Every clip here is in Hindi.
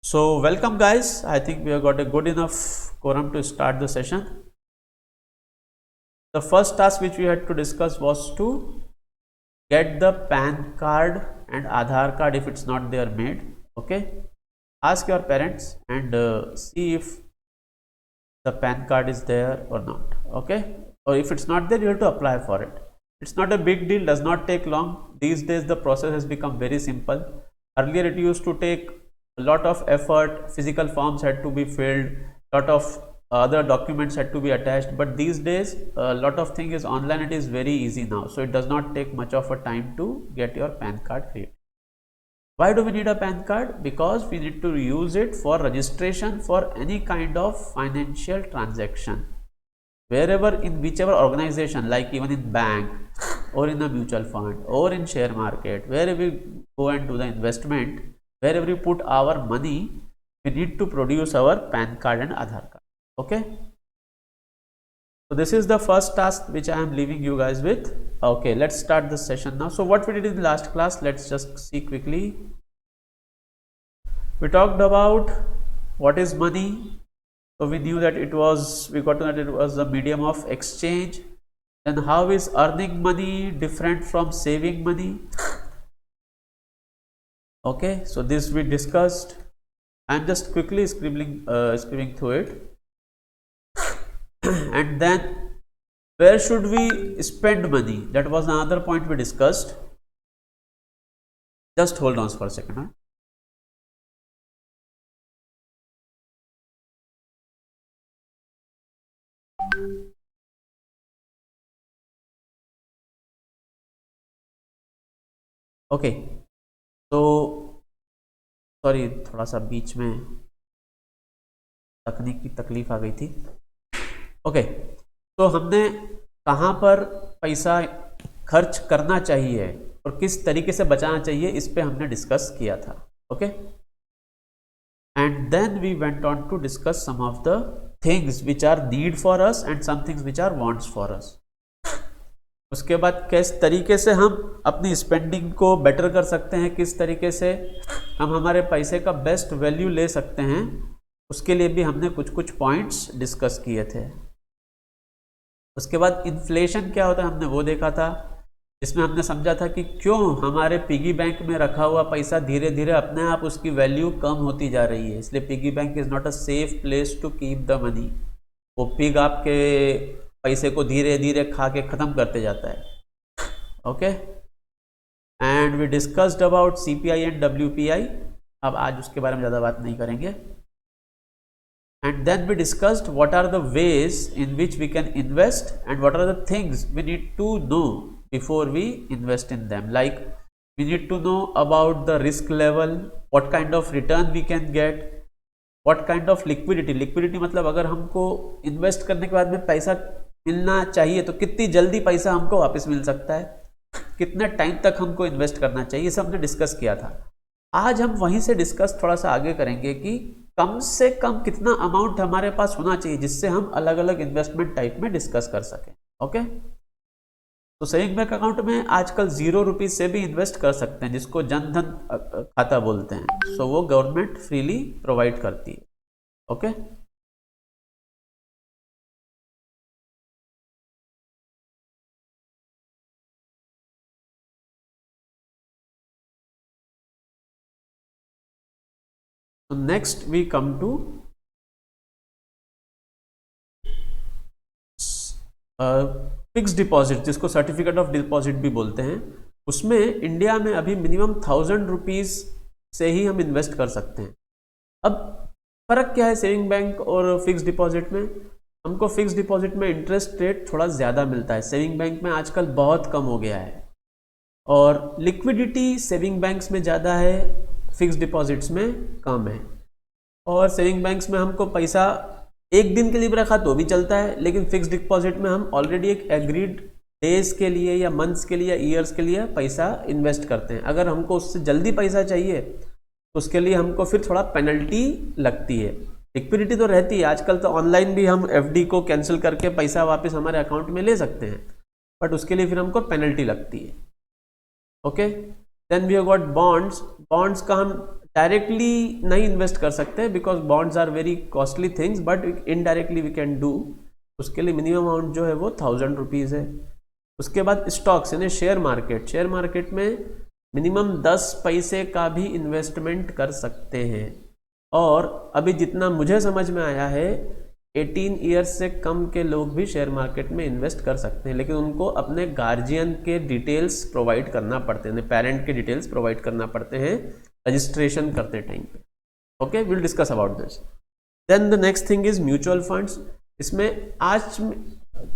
So welcome guys, I think we have got a good enough quorum to start the session. The first task which we had to discuss was to get the PAN card and Aadhaar card if it's not there made. Okay, ask your parents and see if the PAN card is there or not. Okay, or if it's not there, you have to apply for it. It's not a big deal, does not take long. These days the process has become very simple. Earlier it used to take a lot of effort, physical forms had to be filled, lot of other documents had to be attached, but these days a lot of thing is online. It is very easy now, so it does not take much of a time to get your PAN card created. Why do we need a PAN card? Because we need to use it for registration for any kind of financial transaction, wherever, in whichever organization, like even in bank or in a mutual fund or in share market, wherever we go and do the investment, wherever we put our money, we need to produce our PAN card and Aadhaar card. Okay, so this is the first task which I am leaving you guys with. Okay, let's start the session now. So what we did in the last class, let's just see quickly. We talked about what is money. So we knew that it was, we got to know that it was a medium of exchange. Then how is earning money different from saving money? Okay, so this we discussed. I am just quickly scribbling through it. And then where should we spend money? That was another point we discussed. Just hold on for a second. Huh? Okay, तो सॉरी, थोड़ा सा बीच में तकनीक की तकलीफ आ गई थी. ओके, तो हमने कहाँ पर पैसा खर्च करना चाहिए और किस तरीके से बचाना चाहिए, इस पे हमने डिस्कस किया था. Okay, and then we went on to discuss some of the things which are need for us and some things which are wants for us. उसके बाद किस तरीके से हम अपनी स्पेंडिंग को बेटर कर सकते हैं, किस तरीके से हम हमारे पैसे का बेस्ट वैल्यू ले सकते हैं, उसके लिए भी हमने कुछ कुछ पॉइंट्स डिस्कस किए थे. उसके बाद इन्फ्लेशन क्या होता है हमने वो देखा था, इसमें हमने समझा था कि क्यों हमारे पिगी बैंक में रखा हुआ पैसा धीरे धीरे अपने आप उसकी वैल्यू कम होती जा रही है. इसलिए piggy bank is not a safe place to keep the money. वो पिग आपके पैसे को धीरे धीरे खा के ख़त्म करते जाता है. Okay, and we discussed about CPI and WPI. अब आज उसके बारे में ज़्यादा बात नहीं करेंगे. And then we discussed what are the ways in which we can invest and what are the things we need to know before we invest in them. Like we need to know about the risk level, what kind of return we can get, what kind of liquidity. Liquidity मतलब अगर हमको इन्वेस्ट करने के बाद में पैसा मिलना चाहिए तो कितनी जल्दी पैसा हमको वापस मिल सकता है, कितने टाइम तक हमको इन्वेस्ट करना चाहिए, ये सब हमने डिस्कस किया था. आज हम वहीं से डिस्कस थोड़ा सा आगे करेंगे कि कम से कम कितना अमाउंट हमारे पास होना चाहिए जिससे हम अलग अलग इन्वेस्टमेंट टाइप में डिस्कस कर सकें. ओके, तो सेविंग बैंक अकाउंट में आजकल 0 रुपीज़ से भी इन्वेस्ट कर सकते हैं, जिसको जनधन खाता बोलते हैं. सो वो गवर्नमेंट फ्रीली प्रोवाइड करती है. Okay, so next we come to fix deposit, जिसको सर्टिफिकेट ऑफ डिपॉजिट भी बोलते हैं. उसमें इंडिया में अभी मिनिमम 1000 रुपीज़ से ही हम इन्वेस्ट कर सकते हैं. अब फ़र्क क्या है सेविंग बैंक और फिक्स डिपॉजिट में? हमको फिक्स डिपॉजिट में इंटरेस्ट रेट थोड़ा ज़्यादा मिलता है, सेविंग बैंक में आजकल बहुत कम हो गया है. और लिक्विडिटी सेविंग बैंक्स में ज़्यादा है, फिक्स डिपॉजिट्स में कम है. और सेविंग बैंक्स में हमको पैसा एक दिन के लिए भी रखा तो भी चलता है, लेकिन फिक्स डिपॉजिट में हम ऑलरेडी एक एग्रीड डेज के लिए या मंथ्स के लिए या ईयर्स के लिए पैसा इन्वेस्ट करते हैं. अगर हमको उससे जल्दी पैसा चाहिए तो उसके लिए हमको फिर थोड़ा पेनल्टी लगती है. लिक्विडिटी तो रहती है, आजकल तो ऑनलाइन भी हम FD को कैंसिल करके पैसा वापस हमारे अकाउंट में ले सकते हैं, बट उसके लिए फिर हमको पेनल्टी लगती है. Okay, then we have got bonds. Bonds का हम डायरेक्टली नहीं इन्वेस्ट कर सकते because bonds are very costly things, but indirectly we can do. उसके लिए मिनिमम अमाउंट जो है वो 1000 रुपीज़ है। उसके बाद स्टॉक्स यानी शेयर मार्केट, शेयर मार्केट में मिनिमम 10 पैसे का भी इन्वेस्टमेंट कर सकते हैं। और अभी जितना मुझे समझ में आया है 18 ईयर्स से कम के लोग भी शेयर मार्केट में इन्वेस्ट कर सकते हैं, लेकिन उनको अपने गार्जियन के डिटेल्स प्रोवाइड करना पड़ते हैं, पेरेंट के डिटेल्स प्रोवाइड करना पड़ते हैं रजिस्ट्रेशन करते टाइम पे। Okay, will discuss about this. Then the next thing is mutual funds. इसमें आज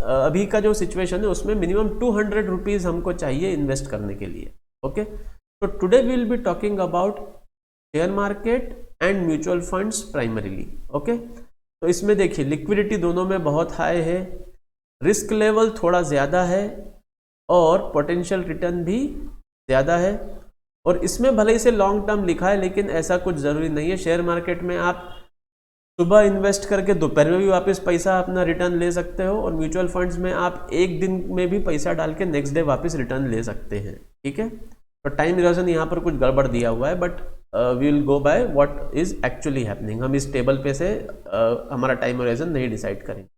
अभी का जो सिचुएशन है उसमें मिनिमम 200 रुपीज़ हमको चाहिए इन्वेस्ट करने के लिए। ओके, तो today we will be talking about share market and mutual funds primarily. Okay, तो इसमें देखिए लिक्विडिटी दोनों में बहुत हाई है, रिस्क लेवल थोड़ा ज़्यादा है और पोटेंशियल रिटर्न भी ज़्यादा है। और इसमें भले इसे लॉन्ग टर्म लिखा है लेकिन ऐसा कुछ ज़रूरी नहीं है। शेयर मार्केट में आप सुबह इन्वेस्ट करके दोपहर में भी वापस पैसा अपना रिटर्न ले सकते हो, और म्यूचुअल फंड्स में आप एक दिन में भी पैसा डाल के नेक्स्ट डे वापस रिटर्न ले सकते हैं। ठीक है, तो टाइम इरोजन यहाँ पर कुछ गड़बड़ दिया हुआ है, but we will go by what is actually happening. हम इस टेबल पे से हमारा टाइम इरोजन नहीं डिसाइड करेंगे।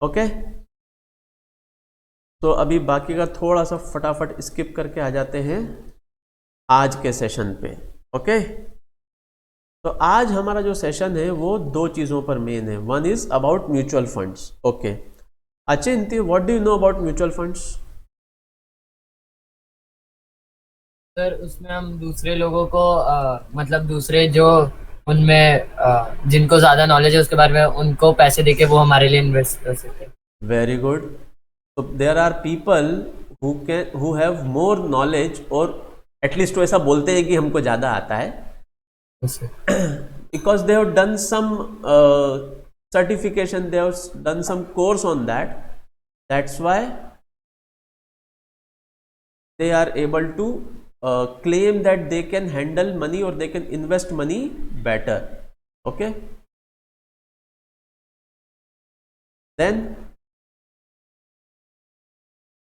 ओके, तो अभी बाकी का थोड़ा सा फटाफट स्किप करके आ जाते हैं आज के सेशन पे। ओके, तो आज हमारा जो सेशन है वो दो चीज़ों पर मेन है। One is about mutual funds. Okay, Achintya, what do you know about mutual funds? Sir उसमें हम दूसरे लोगों को मतलब दूसरे जो उनमें जिनको ज़्यादा नॉलेज है उसके बारे में उनको पैसे देके वो हमारे लिए इन्वेस्ट कर सकते हैं। Very good. तो there are people who have more knowledge, और एटलीस्ट वो ऐसा बोलते हैं कि हमको ज़्यादा आता है, because they have done some certification, they have done some course on that. That's why they are able to claim that they can handle money or they can invest money better. Okay, then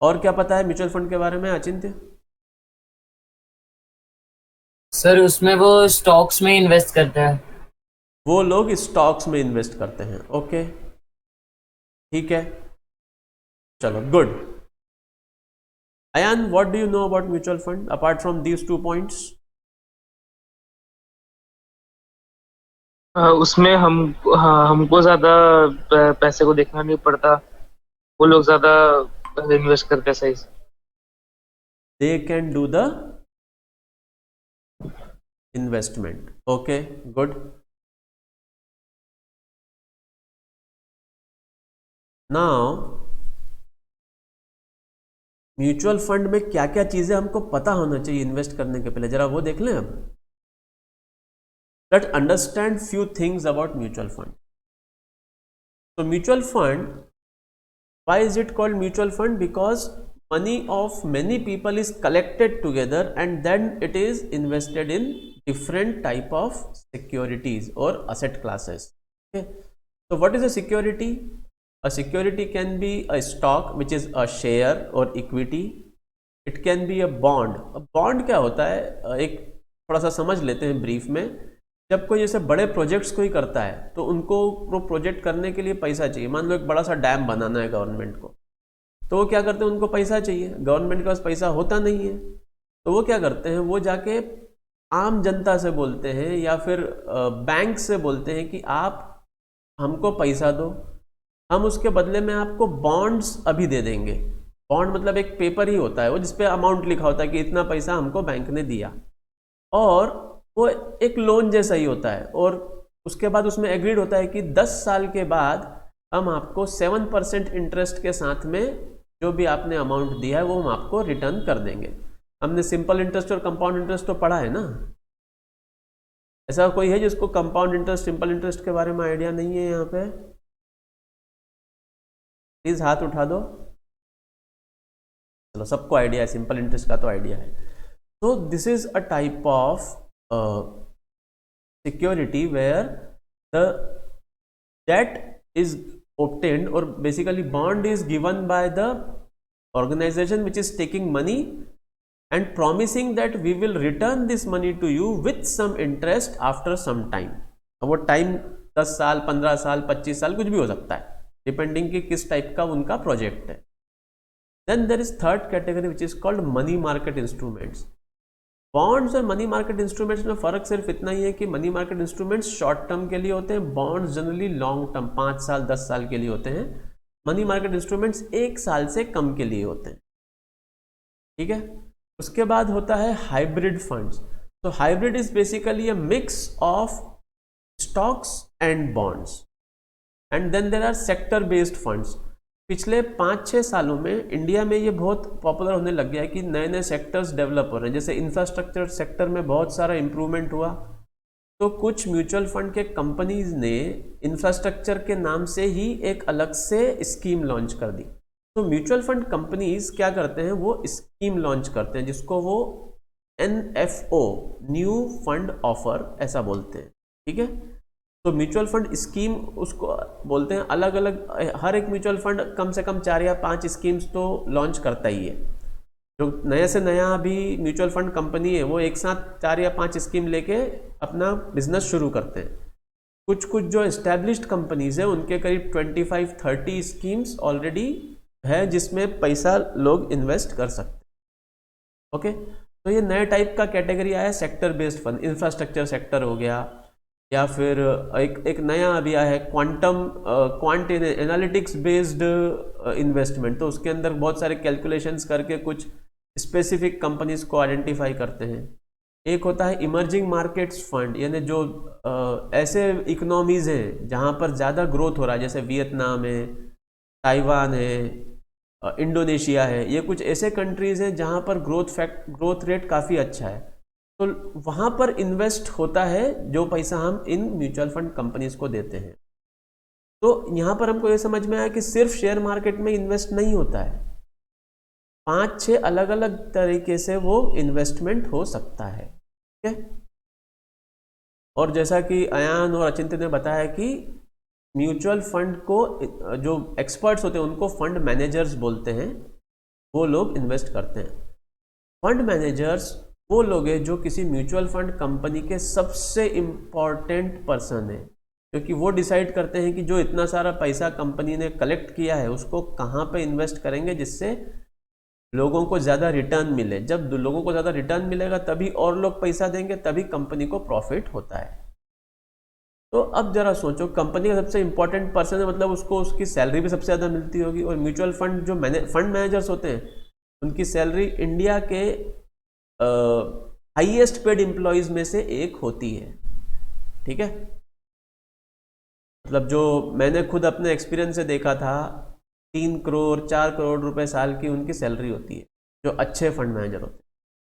और क्या पता है म्यूचुअल फंड के बारे में अचिंत्य? सर उसमें वो स्टॉक्स में इन्वेस्ट करते हैं। वो लोग स्टॉक्स में इन्वेस्ट करते हैं। ओके, ठीक है, चलो good. Ayan, what do you know about mutual fund apart from these 2 points? उसमें हमको ज्यादा पैसे को देखना नहीं पड़ता, वो लोग ज्यादा इन्वेस्ट करते हैं सही से। They can do the investment. Okay, good. Now mutual fund में क्या क्या चीजें हमको पता होना चाहिए इन्वेस्ट करने के पहले, जरा वो देख लें। अब let's understand few things about mutual fund. तो mutual fund, why is it called mutual fund? Because money of many people is collected together and then it is invested in different type of securities or asset classes. Okay, so what is a security? A security can be a stock which is a share or equity. It can be a bond. A bond क्या होता है, एक थोड़ा सा समझ लेते हैं ब्रीफ में। जब कोई जैसे बड़े प्रोजेक्ट्स कोई करता है तो उनको प्रोजेक्ट करने के लिए पैसा चाहिए। मान लो एक बड़ा सा डैम बनाना है गवर्नमेंट को, तो वो क्या करते हैं, उनको पैसा चाहिए। गवर्नमेंट के पास पैसा होता नहीं है, तो वो क्या करते हैं, वो जाके आम जनता से बोलते हैं या फिर बैंक से बोलते हैं कि आप हमको पैसा दो, हम उसके बदले में आपको बॉन्ड्स अभी दे देंगे। बॉन्ड मतलब एक पेपर ही होता है वो जिसपे अमाउंट लिखा होता है कि इतना पैसा हमको बैंक ने दिया, और वो एक लोन जैसा ही होता है। और उसके बाद उसमें एग्रीड होता है कि 10 साल के बाद हम आपको 7% इंटरेस्ट के साथ में जो भी आपने अमाउंट दिया है वो हम आपको रिटर्न कर देंगे। हमने सिंपल इंटरेस्ट और कंपाउंड इंटरेस्ट तो पढ़ा है ना। ऐसा कोई है जिसको कंपाउंड इंटरेस्ट, सिंपल इंटरेस्ट के बारे में आइडिया नहीं है? यहाँ पे प्लीज हाथ उठा दो। चलो, सबको आइडिया है, सिंपल इंटरेस्ट का तो आइडिया है। तो this is a type of security where the debt is obtained, or basically bond is given by the organization which is taking money and promising that we will return this money to you with some interest after some time. अब वो टाइम 10 साल, 15 साल, 25 साल, कुछ भी हो सकता है, डिपेंडिंग कि किस टाइप का उनका प्रोजेक्ट है। Then there is third category which is called money market instruments. Bonds और मनी मार्केट इंस्ट्रूमेंट्स में फ़र्क सिर्फ इतना ही है कि money market instruments short term के लिए होते हैं, बॉन्ड्स जनरली लॉन्ग टर्म 5 साल 10 साल के लिए होते हैं। मनी मार्केट इंस्ट्रूमेंट्स 1 साल से कम के लिए होते हैं, ठीक है। उसके बाद होता है हाइब्रिड फंड्स। तो hybrid is basically a mix of stocks and bonds. And then there are sector based funds. पिछले 5-6 सालों में इंडिया में ये बहुत पॉपुलर होने लग गया है कि नए नए सेक्टर्स डेवलप हो रहे हैं। जैसे इंफ्रास्ट्रक्चर सेक्टर में बहुत सारा इम्प्रूवमेंट हुआ, तो कुछ म्यूचुअल फंड के कंपनीज ने इंफ्रास्ट्रक्चर के नाम से ही एक अलग से स्कीम लॉन्च कर दी। तो म्यूचुअल फंड कंपनीज क्या करते हैं, वो स्कीम लॉन्च करते हैं जिसको वो NFO, न्यू फंड ऑफर ऐसा बोलते हैं, ठीक है। तो म्यूचुअल फंड स्कीम उसको बोलते हैं। अलग अलग हर एक म्यूचुअल फंड कम से कम 4 या 5 स्कीम्स तो लॉन्च करता ही है। जो नए से नया अभी म्यूचुअल फंड कंपनी है वो एक साथ 4 या 5 स्कीम लेके अपना बिजनेस शुरू करते हैं। कुछ कुछ जो एस्टेब्लिश्ड कंपनीज है उनके करीब 25-30 स्कीम्स ऑलरेडी है जिसमें पैसा लोग इन्वेस्ट कर सकते हैं, ओके। तो ये नए टाइप का कैटेगरी आया sector based fund. Infrastructure sector हो गया, या फिर एक नया अभी आया है क्वांट एनालिटिक्स बेस्ड इन्वेस्टमेंट। तो उसके अंदर बहुत सारे कैलकुलेशंस करके कुछ स्पेसिफिक कंपनीज को आइडेंटिफाई करते हैं। एक होता है इमर्जिंग मार्केट्स फंड, यानी जो ऐसे इकोनॉमीज हैं जहाँ पर ज़्यादा ग्रोथ हो रहा है, जैसे वियतनाम है, ताइवान है, इंडोनेशिया है। ये कुछ ऐसे कंट्रीज़ हैं जहाँ पर ग्रोथ रेट काफ़ी अच्छा है, तो वहाँ पर इन्वेस्ट होता है जो पैसा हम इन म्यूचुअल फंड कंपनीज को देते हैं। तो यहाँ पर हमको ये समझ में आया कि सिर्फ शेयर मार्केट में इन्वेस्ट नहीं होता है, 5-6 अलग अलग तरीके से वो इन्वेस्टमेंट हो सकता है, ठीक है। और जैसा कि अयान और अचिंत्य ने बताया कि म्यूचुअल फंड को जो एक्सपर्ट्स होते हैं उनको फंड मैनेजर्स बोलते हैं, वो लोग इन्वेस्ट करते हैं। फंड मैनेजर्स वो लोग हैं जो किसी म्यूचुअल फंड कंपनी के सबसे इम्पॉर्टेंट पर्सन है, क्योंकि वो डिसाइड करते हैं कि जो इतना सारा पैसा कंपनी ने कलेक्ट किया है उसको कहाँ पे इन्वेस्ट करेंगे जिससे लोगों को ज़्यादा रिटर्न मिले। जब लोगों को ज़्यादा रिटर्न मिलेगा तभी और लोग पैसा देंगे, तभी कंपनी को प्रॉफिट होता है। तो अब जरा सोचो, कंपनी का सबसे इम्पॉर्टेंट पर्सन है, मतलब उसको उसकी सैलरी भी सबसे ज़्यादा मिलती होगी। और म्यूचुअल फंड जो फंड मैनेजर्स होते हैं उनकी सैलरी इंडिया के हाईएस्ट पेड एम्प्लॉयज में से एक होती है, ठीक है। मतलब जो मैंने खुद अपने एक्सपीरियंस से देखा था, 3 करोड़ 4 करोड़ रुपए साल की उनकी सैलरी होती है जो अच्छे फंड मैनेजर होते हैं,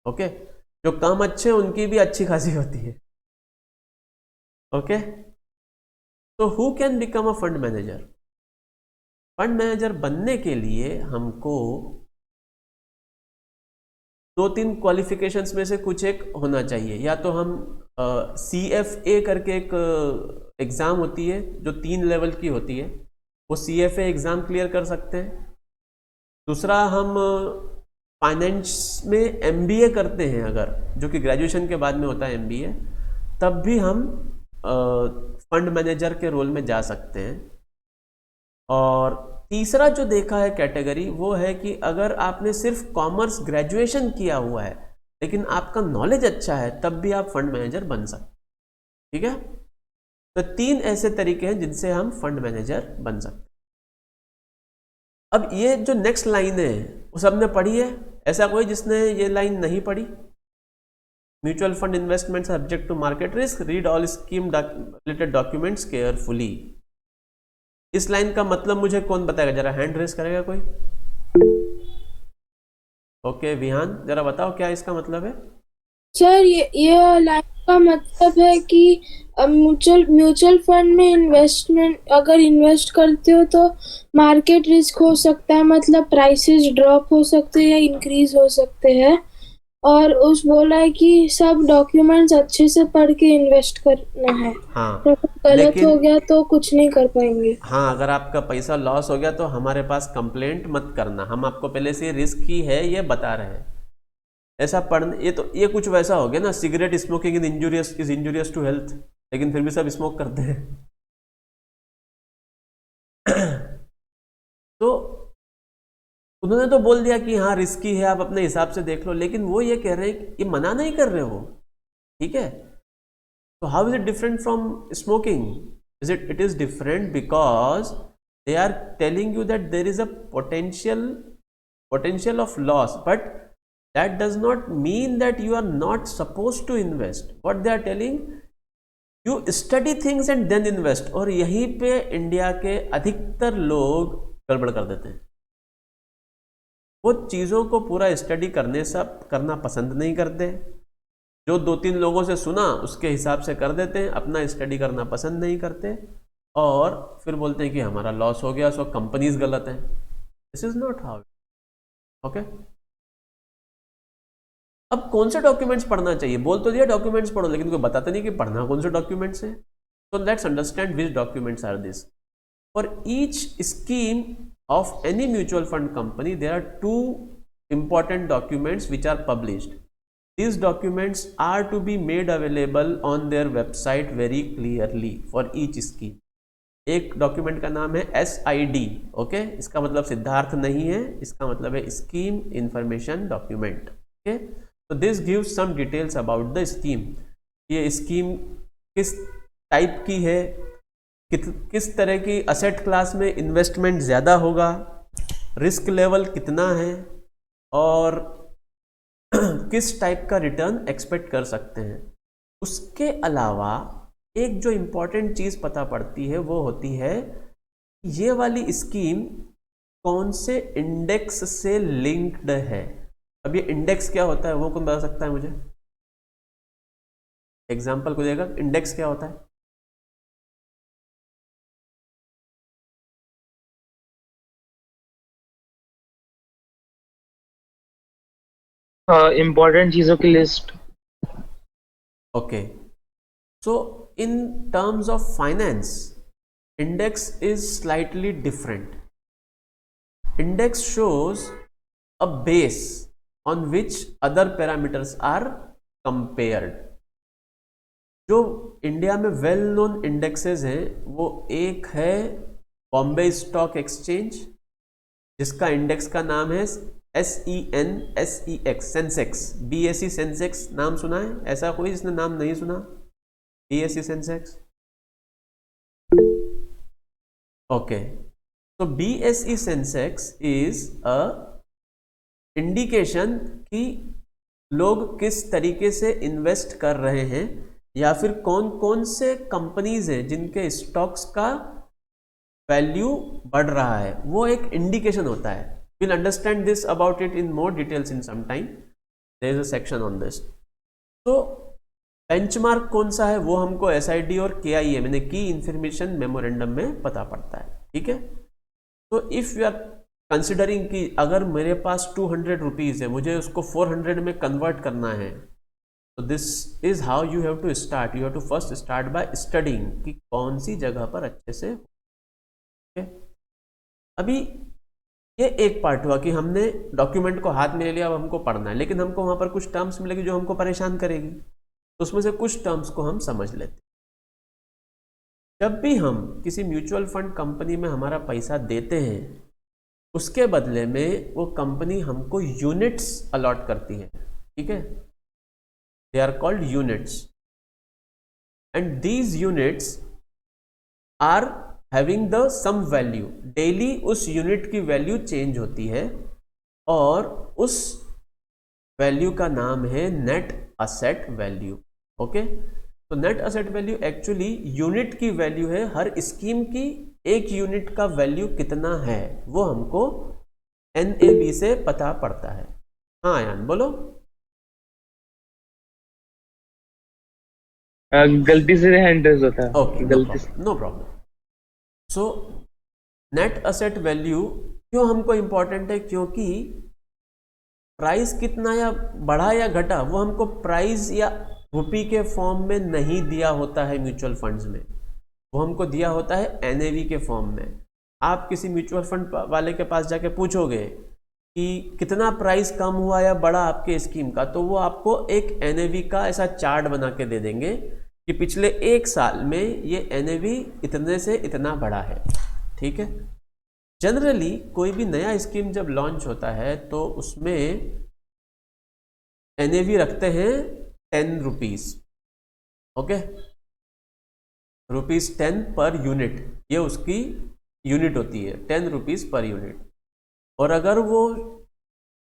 ओके। जो कम अच्छे उनकी भी अच्छी खासी होती है, ओके। तो who can become a fund manager? Fund manager बनने के लिए हमको 2-3 क्वालिफिकेशंस में से कुछ एक होना चाहिए। या तो हम CFA करके एक एग्ज़ाम होती है जो 3 लेवल की होती है, वो CFA एग्ज़ाम क्लियर कर सकते हैं। दूसरा, हम फाइनेंस में MBA करते हैं अगर, जो कि ग्रेजुएशन के बाद में होता है MBA, तब भी हम फंड मैनेजर के रोल में जा सकते हैं। और तीसरा जो देखा है कैटेगरी, वो है कि अगर आपने सिर्फ कॉमर्स ग्रेजुएशन किया हुआ है लेकिन आपका नॉलेज अच्छा है, तब भी आप फंड मैनेजर बन सकते हैं, ठीक है। तो 3 ऐसे तरीके हैं जिनसे हम फंड मैनेजर बन सकते हैं। अब ये जो नेक्स्ट लाइन है वो सबने पढ़ी है? ऐसा कोई जिसने ये लाइन नहीं पढ़ी? Mutual fund investment subject to market risk, read all scheme related documents carefully. इस लाइन का मतलब मुझे कौन बताएगा? जरा हैंड रेस करेगा कोई? ओके विहान, जरा बताओ क्या इसका मतलब है। सर ये लाइन का मतलब है कि म्यूचुअल फंड में अगर इन्वेस्ट करते हो तो मार्केट रिस्क हो सकता है, मतलब प्राइसेस ड्रॉप हो सकते हैं या इंक्रीज हो सकते हैं। और उस बोला है कि सब डॉक्यूमेंट्स अच्छे से पढ़ के इन्वेस्ट करना है। हाँ, तो गलत हो गया तो कुछ नहीं कर पाएंगे। हाँ, अगर आपका पैसा लॉस हो गया तो हमारे पास कंप्लेंट मत करना, हम आपको पहले से रिस्क ही है ये बता रहे हैं। ऐसा पढ़ने, ये कुछ वैसा हो गया ना, cigarette smoking is injurious to health, लेकिन फिर भी सब स्मोक करते हैं। तो उन्होंने तो बोल दिया कि हाँ रिस्की है, आप अपने हिसाब से देख लो, लेकिन वो ये कह रहे हैं कि ये मना नहीं कर रहे हो, ठीक है। तो how is it different from smoking? It is different because they are telling you that there is a potential of loss, but that does not mean that you are not supposed to invest. What they are telling, you study things and then invest. और यहीं पे इंडिया के अधिकतर लोग गड़बड़ कर देते हैं। वो चीज़ों को पूरा स्टडी करना पसंद नहीं करते, जो 2-3 लोगों से सुना उसके हिसाब से कर देते हैं, अपना स्टडी करना पसंद नहीं करते, और फिर बोलते हैं कि हमारा लॉस हो गया, सो कंपनीज गलत हैं। This is not how, okay. अब कौन से डॉक्यूमेंट्स पढ़ना चाहिए? बोल तो दिया डॉक्यूमेंट्स पढ़ो, लेकिन कोई बताता नहीं कि पढ़ना कौन से डॉक्यूमेंट्स है। So let's understand which documents are this. For each scheme of any mutual fund company, there are two important documents which are published. These documents are to be made available on their website very clearly for each scheme. एक डॉक्यूमेंट का नाम है SID, ओके, इसका मतलब सिद्धार्थ नहीं है, इसका मतलब है स्कीम इंफॉर्मेशन डॉक्यूमेंट, ओके। तो this gives some details about the scheme. ये स्कीम किस टाइप की है, किस तरह की असेट क्लास में इन्वेस्टमेंट ज़्यादा होगा, रिस्क लेवल कितना है, और किस टाइप का रिटर्न एक्सपेक्ट कर सकते हैं। उसके अलावा एक जो इम्पॉर्टेंट चीज़ पता पड़ती है वो होती है ये वाली स्कीम कौन से इंडेक्स से लिंक्ड है। अब ये इंडेक्स क्या होता है वो कौन बता सकता है मुझे? एग्जाम्पल को देगा, इंडेक्स क्या होता है? इम्पोर्टेंट चीजों की list. Okay, so in terms of finance, index is slightly different. Index shows a base on which other parameters are compared. जो इंडिया में वेल नोन इंडेक्सेस हैं वो एक है बॉम्बे स्टॉक एक्सचेंज, जिसका इंडेक्स का नाम है SENSEX, सेंसेक्स, BSE सेंसेक्स। नाम सुना है? ऐसा कोई जिसने नाम नहीं सुना? BSE Sensex, okay. तो BSE Sensex is a indication कि लोग किस तरीके से इन्वेस्ट कर रहे हैं, या फिर कौन कौन से कंपनीज हैं जिनके स्टॉक्स का वैल्यू बढ़ रहा है, वो एक इंडिकेशन होता है। Will understand this about it in more details in some time, there is a section on this. तो बेंचमार्क कौन सा है वो हमको SID और KIM यानी की इंफॉर्मेशन मेमोरेंडम में पता पड़ता है, ठीक है। तो इफ़ यू आर कंसिडरिंग कि अगर मेरे पास 200 रुपीज़ है, मुझे उसको 400 में कन्वर्ट करना है, तो this is how you have to start. You have to first start by studying कि कौन सी जगह पर अच्छे से, ठीक है। अभी ये एक पार्ट हुआ कि हमने डॉक्यूमेंट को हाथ में ले लिया, अब हमको पढ़ना है, लेकिन हमको वहाँ पर कुछ टर्म्स मिलेगी जो हमको परेशान करेगी। तो उसमें से कुछ टर्म्स को हम समझ लेते हैं। जब भी हम किसी म्यूचुअल फंड कंपनी में हमारा पैसा देते हैं, उसके बदले में वो कंपनी हमको यूनिट्स अलॉट करती है, ठीक है। They are called units, and these units are having the same value. Daily उस यूनिट की वैल्यू चेंज होती है, और उस वैल्यू का नाम है नेट असेट वैल्यू, ओके। तो net asset value actually unit की वैल्यू है, हर स्कीम की एक यूनिट का वैल्यू कितना है वो हमको NAV से पता पड़ता है। हाँ आयान बोलो। गलती से हैंडल्स होता है। Okay, no problem. So net asset value क्यों हमको इंपॉर्टेंट है? क्योंकि प्राइस कितना या बढ़ा या घटा वो हमको प्राइस या रुपी के फॉर्म में नहीं दिया होता है म्यूचुअल फंड्स में, वो हमको दिया होता है NAV के फॉर्म में। आप किसी म्यूचुअल फंड वाले के पास जाके पूछोगे कि कितना प्राइस कम हुआ या बढ़ा आपके स्कीम का, तो वो आपको एक एनएवी का ऐसा चार्ट बना के दे देंगे कि पिछले 1 साल में ये एनएवी इतने से इतना बढ़ा है। ठीक है, जनरली कोई भी नया स्कीम जब लॉन्च होता है तो उसमें एनएवी रखते हैं 10 रुपीज। ओके, ₹10 पर यूनिट, ये उसकी यूनिट होती है, 10 रुपीज पर यूनिट। और अगर वो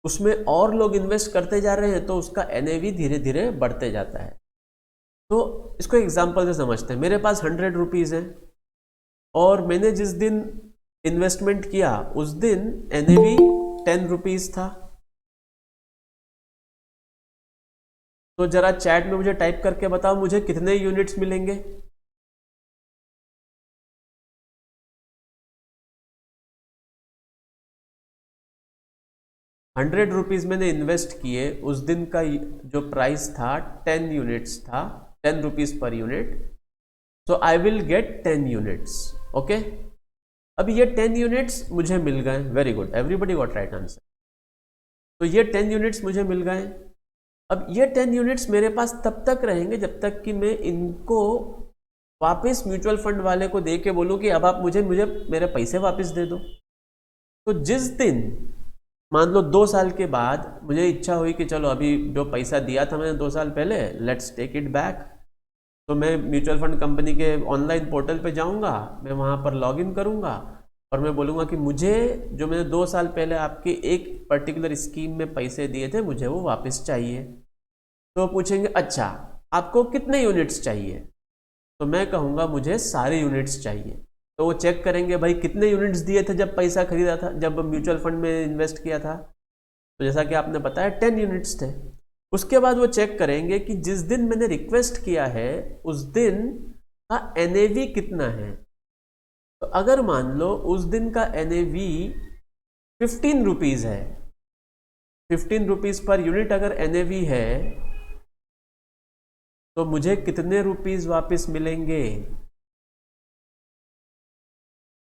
उसमें और लोग इन्वेस्ट करते जा रहे हैं तो उसका एनएवी धीरे धीरे बढ़ते जाता है। तो इसको एग्जांपल से समझते हैं। मेरे पास 100 रुपीज़ है और मैंने जिस दिन इन्वेस्टमेंट किया उस दिन एनएवी 10 रुपीज़ था। तो जरा चैट में मुझे टाइप करके बताओ मुझे कितने यूनिट्स मिलेंगे। ₹100 मैंने इन्वेस्ट किए, उस दिन का जो प्राइस था 10 यूनिट्स था, 10 rupees per unit. So I will get 10 units. Okay, अब ये 10 यूनिट्स मुझे मिल गए। Very good, everybody got right answer. तो ये 10 यूनिट्स मुझे मिल गए। अब ये 10 यूनिट्स मेरे पास तब तक रहेंगे जब तक कि मैं इनको वापस म्यूचुअल फंड वाले को दे के बोलूँ कि अब आप मुझे मेरे पैसे वापस दे दो। तो जिस दिन मान लो 2 साल के बाद मुझे इच्छा हुई कि चलो अभी जो पैसा दिया था मैंने 2 साल पहले, लेट्स टेक इट बैक, तो मैं म्यूचुअल फंड कंपनी के ऑनलाइन पोर्टल पे जाऊंगा, मैं वहां पर लॉगिन करूंगा और मैं बोलूंगा कि मुझे जो मैंने 2 साल पहले आपके एक पर्टिकुलर स्कीम में पैसे दिए थे मुझे वो वापस चाहिए। तो पूछेंगे अच्छा आपको कितने यूनिट्स चाहिए, तो मैं कहूँगा मुझे सारे यूनिट्स चाहिए। तो वो चेक करेंगे भाई कितने यूनिट्स दिए थे जब पैसा खरीदा था, जब म्यूचुअल फंड में इन्वेस्ट किया था। तो जैसा कि आपने बताया 10 यूनिट्स थे। उसके बाद वो चेक करेंगे कि जिस दिन मैंने रिक्वेस्ट किया है उस दिन का एनएवी कितना है। तो अगर मान लो उस दिन का एनएवी 15 रुपीज़ है, 15 रुपीज़ पर यूनिट अगर एनएवी है तो मुझे कितने रुपीज़ वापस मिलेंगे।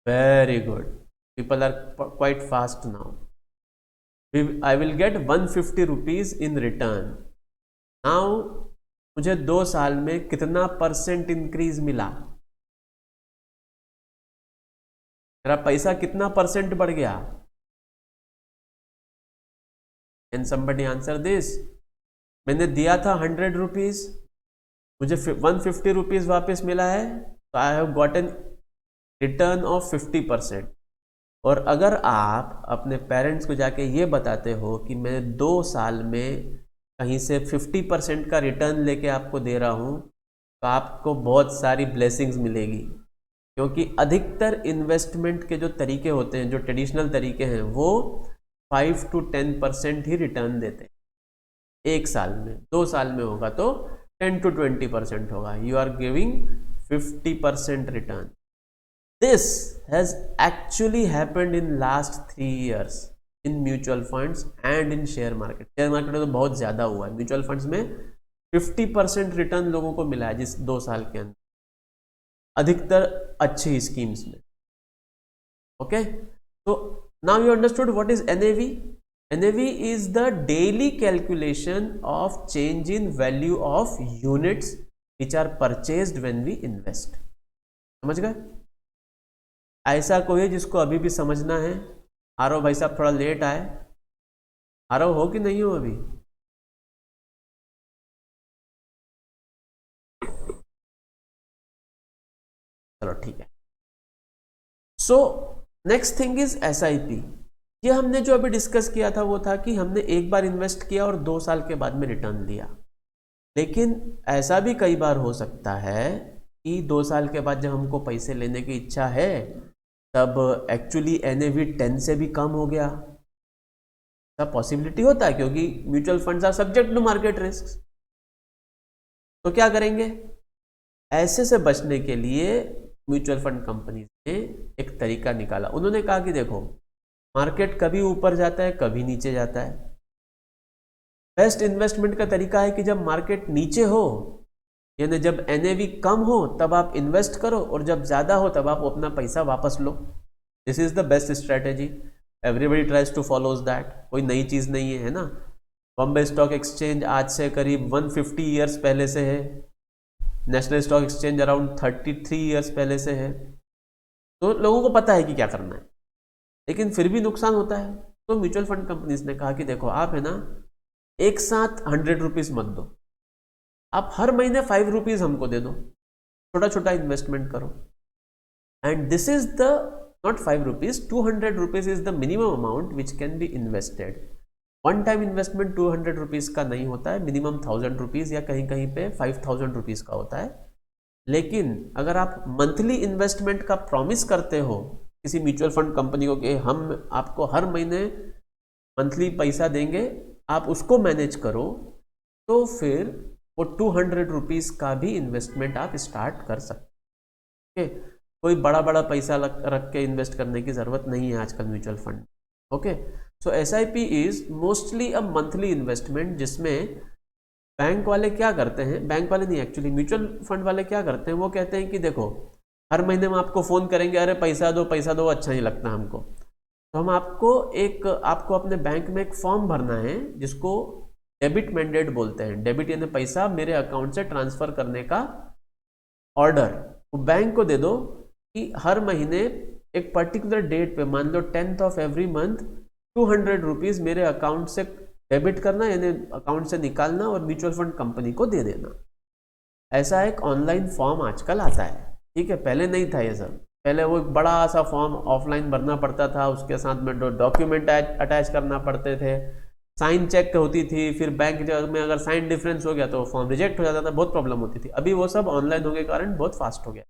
Very good. People are quite fast now. I will get 150 rupees in return. Now मुझे 2 साल में कितना % इंक्रीज मिला, मेरा पैसा कितना % बढ़ गया। Can somebody answer this? मैंने दिया था 100 रुपीज, मुझे 150 रुपीज वापस मिला है, तो I have gotten return of 50%। और अगर आप अपने पेरेंट्स को जाके ये बताते हो कि मैं 2 साल में कहीं से 50% का रिटर्न लेके आपको दे रहा हूँ, तो आपको बहुत सारी ब्लेसिंग्स मिलेगी। क्योंकि अधिकतर इन्वेस्टमेंट के जो तरीके होते हैं, जो ट्रेडिशनल तरीके हैं, वो 5 to 10% ही रिटर्न देते हैं 1 साल में। 2 साल में होगा तो 10 to 20% होगा। You are giving 50% return. This has actually happened in last 3 years in mutual funds and in share market. Share market में तो बहुत ज़्यादा हुआ है। म्यूचुअल फंड्स में 50% रिटर्न लोगों को मिला है जिस 2 साल के अंदर, अधिकतर अच्छी स्कीम्स में। ओके, तो now you understood what is NAV. NAV is the daily calculation of change in value of units which are purchased when we invest. समझ गए? ऐसा कोई है जिसको अभी भी समझना है? आरव भाई साहब थोड़ा लेट आए, आरव हो कि नहीं हो अभी? चलो ठीक है। So next thing is SIP। ये हमने जो अभी डिस्कस किया था वो था कि हमने एक बार इन्वेस्ट किया और 2 साल के बाद में रिटर्न लिया। लेकिन ऐसा भी कई बार हो सकता है कि 2 साल के बाद जब हमको पैसे लेने की इच्छा है तब एक्चुअली NAV 10 से भी कम हो गया। ऐसा पॉसिबिलिटी होता है क्योंकि mutual funds are subject to market risk. तो क्या करेंगे? ऐसे से बचने के लिए म्यूचुअल फंड कंपनी ने एक तरीका निकाला। उन्होंने कहा कि देखो मार्केट कभी ऊपर जाता है कभी नीचे जाता है। बेस्ट इन्वेस्टमेंट का तरीका है कि जब मार्केट नीचे हो, यानी जब NAV कम हो तब आप इन्वेस्ट करो और जब ज़्यादा हो तब आप अपना पैसा वापस लो। This is the best strategy. Everybody tries to follows that, कोई नई चीज़ नहीं है ना। बॉम्बे स्टॉक एक्सचेंज आज से करीब 150 ईयर्स पहले से है, national stock exchange around 33 years पहले से है, तो लोगों को पता है कि क्या करना है, लेकिन फिर भी नुकसान होता है। तो म्यूचुअल फंड कंपनीज ने कहा कि देखो आप है ना एक साथ 100 रुपीज़ मत दो, आप हर महीने 5 रुपीज़ हमको दे दो, छोटा छोटा इन्वेस्टमेंट करो, and this is the not 5 rupees, 200 rupees is the minimum amount which can be invested. One time investment 200 rupees का नहीं होता है, मिनिमम 1000 रुपीज़ या कहीं कहीं पे 5000 रुपीज़ का होता है। लेकिन अगर आप मंथली इन्वेस्टमेंट का प्रॉमिस करते हो किसी म्यूचुअल फंड कंपनी को कि हम आपको हर महीने मंथली पैसा देंगे, आप उसको मैनेज करो, तो फिर वो 200 रुपीज़ का भी इन्वेस्टमेंट आप स्टार्ट कर सकते हैं। कोई बड़ा बड़ा पैसा रख के इन्वेस्ट करने की ज़रूरत नहीं है आजकल mutual fund. Okay, so SIP is mostly a monthly investment, जिसमें बैंक वाले क्या करते हैं, बैंक वाले नहीं एक्चुअली म्यूचुअल फंड वाले क्या करते हैं, वो कहते हैं कि देखो हर महीने हम आपको फ़ोन करेंगे, अरे पैसा दो, अच्छा नहीं लगता हमको, तो हम आपको अपने बैंक में एक फॉर्म भरना है जिसको डेबिट मैंडेट बोलते हैं। डेबिट यानी पैसा मेरे अकाउंट से ट्रांसफ़र करने का ऑर्डर, वो बैंक को दे दो कि हर महीने एक पर्टिकुलर डेट पे, मान लो 10th of every month 200 rupees मेरे अकाउंट से डेबिट करना, यानी अकाउंट से निकालना और म्यूचुअल फंड कंपनी को दे देना। ऐसा एक ऑनलाइन फॉर्म आजकल आता है, ठीक है, पहले नहीं था ये सब। पहले वो एक बड़ा सा फॉर्म ऑफलाइन भरना पड़ता था, उसके साथ में डॉक्यूमेंट अटैच करना पड़ते थे, साइन चेक होती थी, फिर बैंक में अगर साइन डिफरेंस हो गया तो फॉर्म रिजेक्ट हो जाता था, बहुत प्रॉब्लम होती थी। अभी वो सब ऑनलाइन होने के कारण बहुत फास्ट हो गया।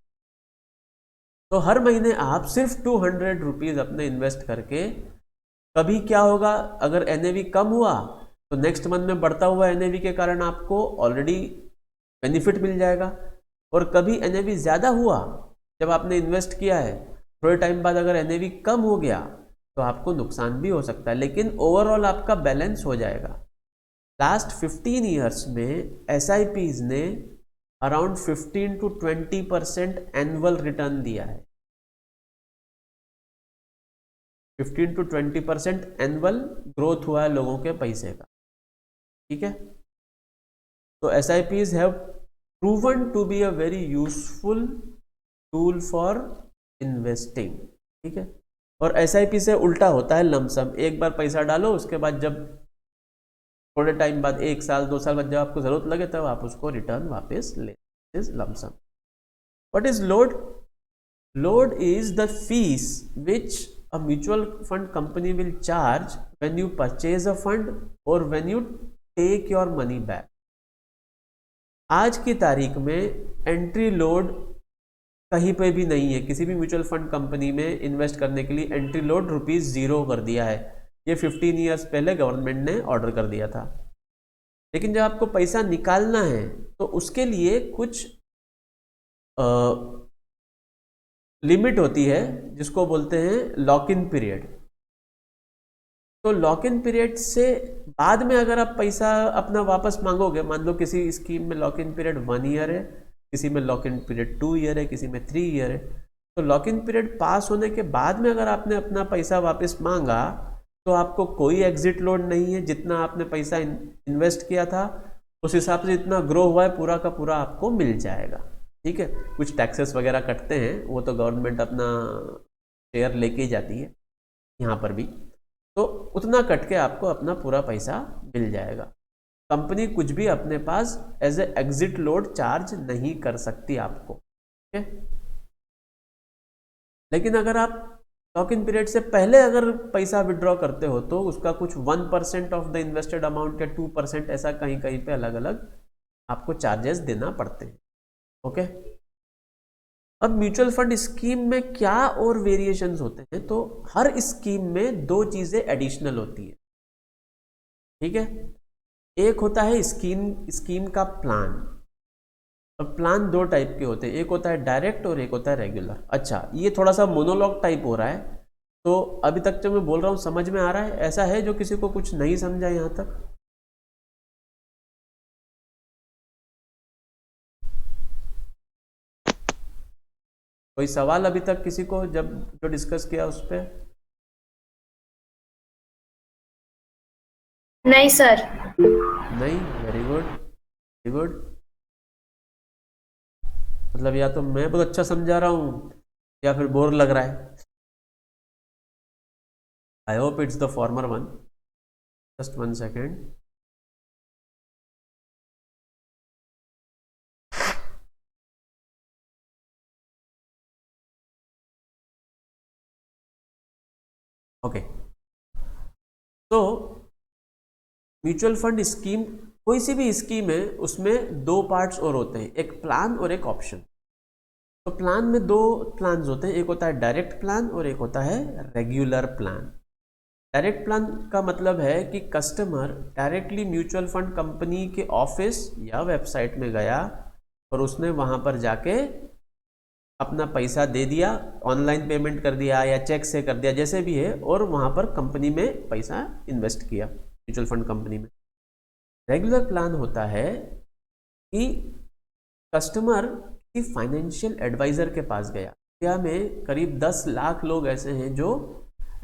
तो हर महीने आप सिर्फ 200 रुपीज़ अपने इन्वेस्ट करके, कभी क्या होगा अगर NAV कम हुआ तो नेक्स्ट मंथ में बढ़ता हुआ NAV के कारण आपको ऑलरेडी बेनिफिट मिल जाएगा, और कभी NAV ज़्यादा हुआ जब आपने इन्वेस्ट किया है, थोड़े टाइम बाद अगर NAV कम हो गया तो आपको नुकसान भी हो सकता है, लेकिन ओवरऑल आपका बैलेंस हो जाएगा। लास्ट 15 ईयर्स में SIPs ने अराउंड 15 to 20% एनुअल रिटर्न दिया है। 15 to 20% एनुअल ग्रोथ हुआ है लोगों के पैसे का, ठीक है। तो SIPs have proven to be a very useful tool for investing, ठीक है। और SIP से उल्टा होता है लमसम, एक बार पैसा डालो, उसके बाद जब थोड़े टाइम बाद 1 साल 2 साल बाद जब आपको ज़रूरत लगे तब आप उसको रिटर्न वापस ले, is lump sum. What is load? Load is the fees which a mutual fund company will charge when you purchase a fund or when you take your money back। आज की तारीख में एंट्री लोड कहीं पे भी नहीं है, किसी भी म्यूचुअल फंड कंपनी में इन्वेस्ट करने के लिए एंट्री लोड ₹0 कर दिया है। ये 15 ईयर्स पहले गवर्नमेंट ने ऑर्डर कर दिया था। लेकिन जब आपको पैसा निकालना है तो उसके लिए कुछ लिमिट होती है जिसको बोलते हैं लॉक इन पीरियड। तो लॉक इन पीरियड से बाद में अगर आप पैसा अपना वापस मांगोगे, मान लो किसी स्कीम में लॉक इन पीरियड 1 ईयर है, किसी में लॉक इन पीरियड 2 ईयर है, किसी में 3 ईयर है, तो लॉक इन पीरियड पास होने के बाद में अगर आपने अपना पैसा वापस मांगा तो आपको कोई एग्जिट लोड नहीं है। जितना आपने पैसा इन्वेस्ट किया था उस हिसाब से जितना ग्रो हुआ है पूरा का पूरा आपको मिल जाएगा, ठीक है। कुछ टैक्सेस वगैरह कटते हैं, वो तो गवर्नमेंट अपना शेयर लेके ही जाती है यहाँ पर भी, तो उतना कट के आपको अपना पूरा पैसा मिल जाएगा। कंपनी कुछ भी अपने पास as a exit load charge नहीं कर सकती आपको, ठीक है। लेकिन अगर आप लॉक इन पीरियड से पहले अगर पैसा विड्रॉ करते हो तो उसका कुछ 1% ऑफ द इन्वेस्टेड अमाउंट या 2%, ऐसा कहीं कहीं पे अलग अलग आपको चार्जेस देना पड़ते हैं, ओके। अब म्यूचुअल फंड स्कीम में क्या और वेरिएशंस होते हैं, तो हर स्कीम में 2 चीजें एडिशनल होती है, ठीक है। एक होता है स्कीम का प्लान। अब प्लान 2 टाइप के होते हैं, एक होता है डायरेक्ट और एक होता है रेगुलर। अच्छा, ये थोड़ा सा मोनोलॉग टाइप हो रहा है, तो अभी तक जो मैं बोल रहा हूँ समझ में आ रहा है? ऐसा है जो किसी को कुछ नहीं समझा यहाँ तक? कोई सवाल अभी तक किसी को, जब जो डिस्कस किया उस पर? नहीं सर। नहीं, वेरी गुड, वेरी गुड। मतलब या तो मैं बहुत अच्छा समझा रहा हूँ या फिर बोर लग रहा है। I hope it's the former one. Just 1 second. Okay, तो म्यूचुअल फंड स्कीम, कोई सी भी स्कीम है उसमें दो पार्ट्स और होते हैं, एक प्लान और एक ऑप्शन। तो प्लान में दो प्लान्स होते हैं, एक होता है डायरेक्ट प्लान और एक होता है रेगुलर प्लान। डायरेक्ट प्लान का मतलब है कि customer directly mutual fund company के ऑफिस या वेबसाइट में गया और उसने वहाँ पर जाके अपना पैसा दे दिया, ऑनलाइन पेमेंट कर दिया या चेक से कर दिया, जैसे भी है, और वहाँ पर कंपनी में पैसा इन्वेस्ट किया, म्यूचुअल फंड कंपनी में। रेगुलर प्लान होता है कि कस्टमर की फाइनेंशियल एडवाइज़र के पास गया। इंडिया में करीब 10 लाख लोग ऐसे हैं जो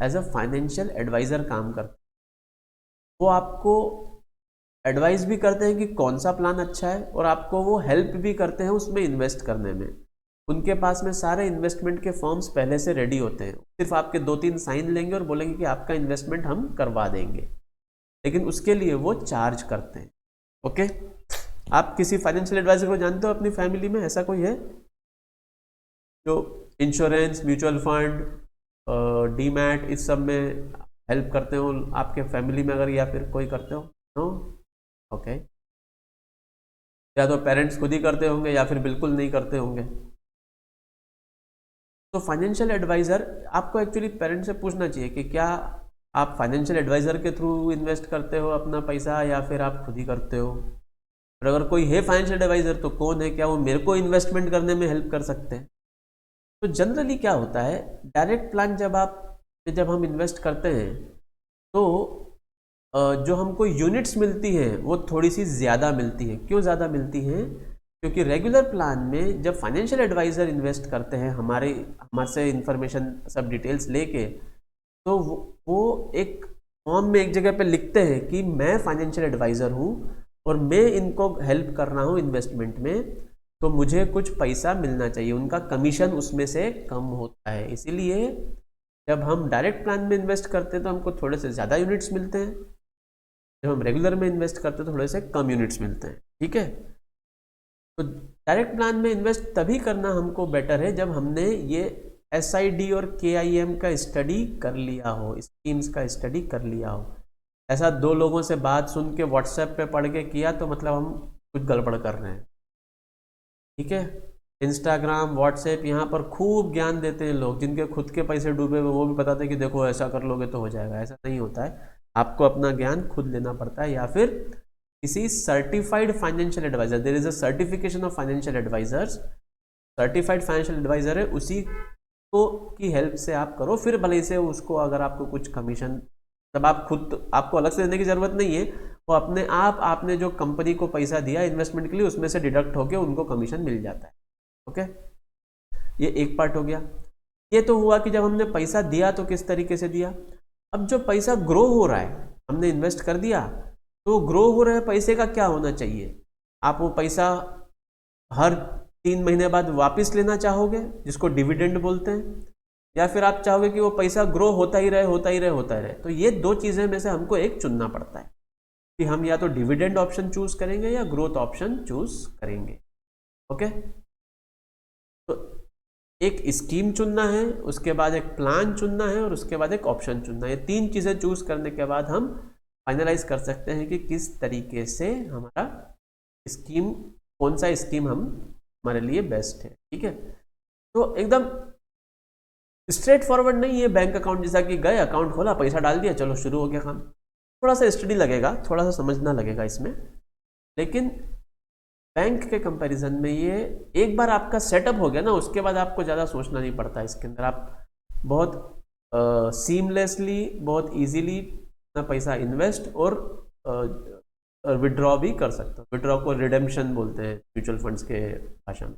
एज अ फाइनेंशियल एडवाइज़र काम करते हैं। वो आपको एडवाइस भी करते हैं कि कौन सा प्लान अच्छा है, और आपको वो हेल्प भी करते हैं उसमें इन्वेस्ट करने में। उनके पास में सारे इन्वेस्टमेंट के फॉर्म्स पहले से रेडी होते हैं, सिर्फ आपके 2-3 साइन लेंगे और बोलेंगे कि आपका इन्वेस्टमेंट हम करवा देंगे, लेकिन उसके लिए वो चार्ज करते हैं। ओके, आप किसी फाइनेंशियल एडवाइजर को जानते हो अपनी फैमिली में? ऐसा कोई है जो इंश्योरेंस, म्यूचुअल फंड, डीमैट इस सब में हेल्प करते हो आपके फैमिली में, अगर या फिर कोई करते हो? नो? ओके, या तो पेरेंट्स खुद ही करते होंगे या फिर बिल्कुल नहीं करते होंगे। तो फाइनेंशियल एडवाइज़र, आपको एक्चुअली पेरेंट्स से पूछना चाहिए कि क्या आप फाइनेंशियल एडवाइज़र के थ्रू इन्वेस्ट करते हो अपना पैसा या फिर आप खुद ही करते हो। और अगर कोई है फाइनेंशियल एडवाइज़र तो कौन है, क्या वो मेरे को इन्वेस्टमेंट करने में हेल्प कर सकते हैं? तो जनरली क्या होता है, डायरेक्ट प्लान जब हम इन्वेस्ट करते हैं तो जो हमको यूनिट्स मिलती हैं वो थोड़ी सी ज़्यादा मिलती हैं। क्यों ज़्यादा मिलती हैं? क्योंकि रेगुलर प्लान में जब फाइनेंशियल एडवाइज़र इन्वेस्ट करते हैं हमारे से इन्फॉर्मेशन सब डिटेल्स लेके, तो वो एक फॉर्म में एक जगह पे लिखते हैं कि मैं फाइनेंशियल एडवाइज़र हूँ और मैं इनको हेल्प कर रहा हूँ इन्वेस्टमेंट में, तो मुझे कुछ पैसा मिलना चाहिए। उनका कमीशन उसमें से कम होता है। इसीलिए जब हम डायरेक्ट प्लान में इन्वेस्ट करते हैं तो हमको थोड़े से ज़्यादा यूनिट्स मिलते हैं, जब हम रेगुलर में इन्वेस्ट करते हैं तो थोड़े से कम यूनिट्स मिलते हैं। ठीक है, तो डायरेक्ट प्लान में इन्वेस्ट तभी करना हमको बेटर है जब हमने ये SID और KIM का स्टडी कर लिया हो, स्कीम्स का स्टडी कर लिया हो। ऐसा 2 लोगों से बात सुन के व्हाट्सएप पे पढ़ के किया तो मतलब हम कुछ गड़बड़ कर रहे हैं। ठीक है, इंस्टाग्राम, व्हाट्सएप, यहाँ पर खूब ज्ञान देते हैं लोग, जिनके खुद के पैसे डूबे हुए, वो भी बताते हैं कि देखो ऐसा कर लोगे तो हो जाएगा। ऐसा नहीं होता है, आपको अपना ज्ञान खुद लेना पड़ता है, या फिर किसी certified financial advisor, there is a certification of financial advisors, certified financial advisor है, उसी को की हेल्प से आप करो। फिर भले से उसको अगर आपको कुछ कमीशन, तब आप खुद, आपको अलग से देने की ज़रूरत नहीं है, वो अपने आप, आपने जो कंपनी को पैसा दिया इन्वेस्टमेंट के लिए उसमें से डिडक्ट होकर उनको कमीशन मिल जाता है। ओके, ये एक पार्ट हो गया। ये तो हुआ कि जब हमने पैसा दिया तो किस तरीके से दिया। अब जो पैसा ग्रो हो रहा है, हमने इन्वेस्ट कर दिया, तो ग्रो हो रहे पैसे का क्या होना चाहिए? आप वो पैसा हर 3 महीने बाद वापस लेना चाहोगे, जिसको डिविडेंड बोलते हैं, या फिर आप चाहोगे कि वो पैसा ग्रो होता ही रहे, होता ही रहे, होता ही रहे। तो ये 2 चीज़ें में से हमको एक चुनना पड़ता है कि हम या तो डिविडेंड ऑप्शन चूज करेंगे या ग्रोथ ऑप्शन चूज करेंगे। ओके, तो एक स्कीम चुनना है, उसके बाद एक प्लान चुनना है और उसके बाद एक ऑप्शन चुनना है। ये 3 चीज़ें चूज करने के बाद हम फाइनलाइज कर सकते हैं कि किस तरीके से हमारा स्कीम, कौन सा स्कीम हमारे लिए बेस्ट है। ठीक है, तो एकदम स्ट्रेट फॉरवर्ड नहीं है बैंक अकाउंट जैसा कि गए, अकाउंट खोला, पैसा डाल दिया, चलो शुरू हो गया काम। थोड़ा सा स्टडी लगेगा, थोड़ा सा समझना लगेगा इसमें, लेकिन बैंक के कंपैरिजन में ये एक बार आपका सेटअप हो गया ना, उसके बाद आपको ज़्यादा सोचना नहीं पड़ता। इसके अंदर आप बहुत सीमलेसली, बहुत इजीली अपना पैसा इन्वेस्ट और विड्रॉ भी कर सकते हो। विड्रॉ को रिडेम्पशन बोलते हैं म्यूचुअल फंड्स के भाषा में।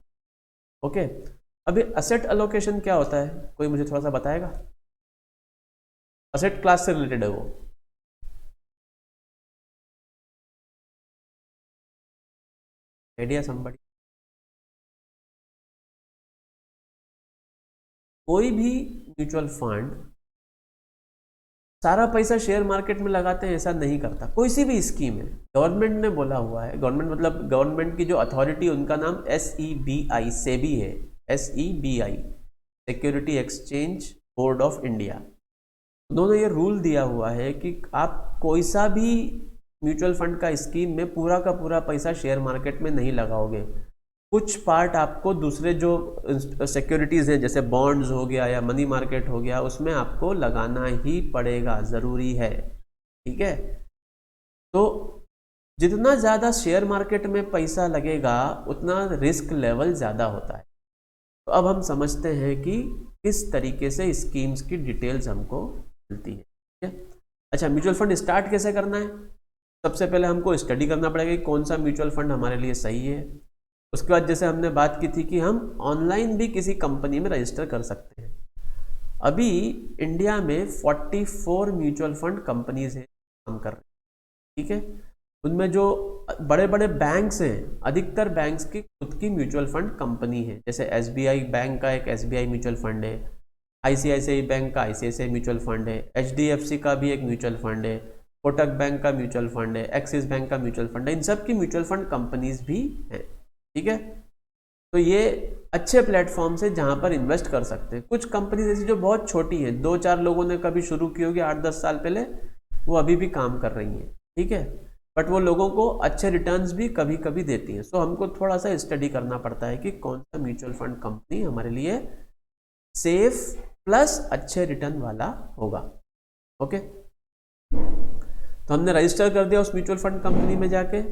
ओके, अभी असेट अलोकेशन क्या होता है, कोई मुझे थोड़ा सा बताएगा? असेट क्लास से रिलेटेड है वो। Idea somebody? कोई भी म्यूचुअल फंड सारा पैसा शेयर मार्केट में लगाते हैं ऐसा नहीं करता। कोई सी भी स्कीम है, गवर्नमेंट ने बोला हुआ है, गवर्नमेंट मतलब गवर्नमेंट की जो अथॉरिटी उनका नाम SEBI सेबी है, SEBI security exchange board of India. उन्होंने ये रूल दिया हुआ है कि आप कोई सा भी म्यूचुअल फंड का स्कीम में पूरा का पूरा पैसा शेयर मार्केट में नहीं लगाओगे। कुछ पार्ट आपको दूसरे जो सिक्योरिटीज़ हैं जैसे बॉन्ड्स हो गया या मनी मार्केट हो गया उसमें आपको लगाना ही पड़ेगा, ज़रूरी है। ठीक है, तो जितना ज़्यादा शेयर मार्केट में पैसा लगेगा उतना रिस्क लेवल ज़्यादा होता है। तो अब हम समझते हैं कि किस तरीके से स्कीम्स की डिटेल्स हमको मिलती है। ठीक है, अच्छा म्यूचुअल फंड स्टार्ट कैसे करना है? सबसे पहले हमको स्टडी करना पड़ेगा कि कौन सा म्यूचुअल फंड हमारे लिए सही है। उसके बाद जैसे हमने बात की थी कि हम ऑनलाइन भी किसी कंपनी में रजिस्टर कर सकते हैं। अभी इंडिया में 44 म्यूचुअल फंड कंपनीज हैं काम कर रहे हैं। ठीक है, उनमें जो बड़े बड़े बैंक्स हैं, अधिकतर बैंक्स की खुद की म्यूचुअल फंड कंपनी है। जैसे SBI बैंक का एक SBI म्यूचुअल फंड है, ICICI बैंक का ICICI म्यूचुअल फंड है, HDFC का भी एक म्यूचुअल फंड है, कोटक बैंक का म्यूचुअल फंड है, एक्सिस बैंक का म्यूचुअल फंड है। इन सब की म्यूचुअल फंड कंपनीज भी हैं। ठीक है, तो ये अच्छे प्लेटफॉर्म से जहाँ पर इन्वेस्ट कर सकते हैं। कुछ कंपनीज ऐसी जो बहुत छोटी हैं, 2-4 लोगों ने कभी शुरू की होगी 8-10 साल पहले, वो अभी भी काम कर रही हैं। ठीक है, बट वो लोगों को अच्छे रिटर्न्स भी कभी कभी देती हैं। सो हमको थोड़ा सा स्टडी करना पड़ता है कि कौन सा म्यूचुअल फंड कंपनी हमारे लिए सेफ प्लस अच्छे रिटर्न वाला होगा। ओके, तो हमने रजिस्टर कर दिया उस म्यूचुअल फंड कंपनी में जाके।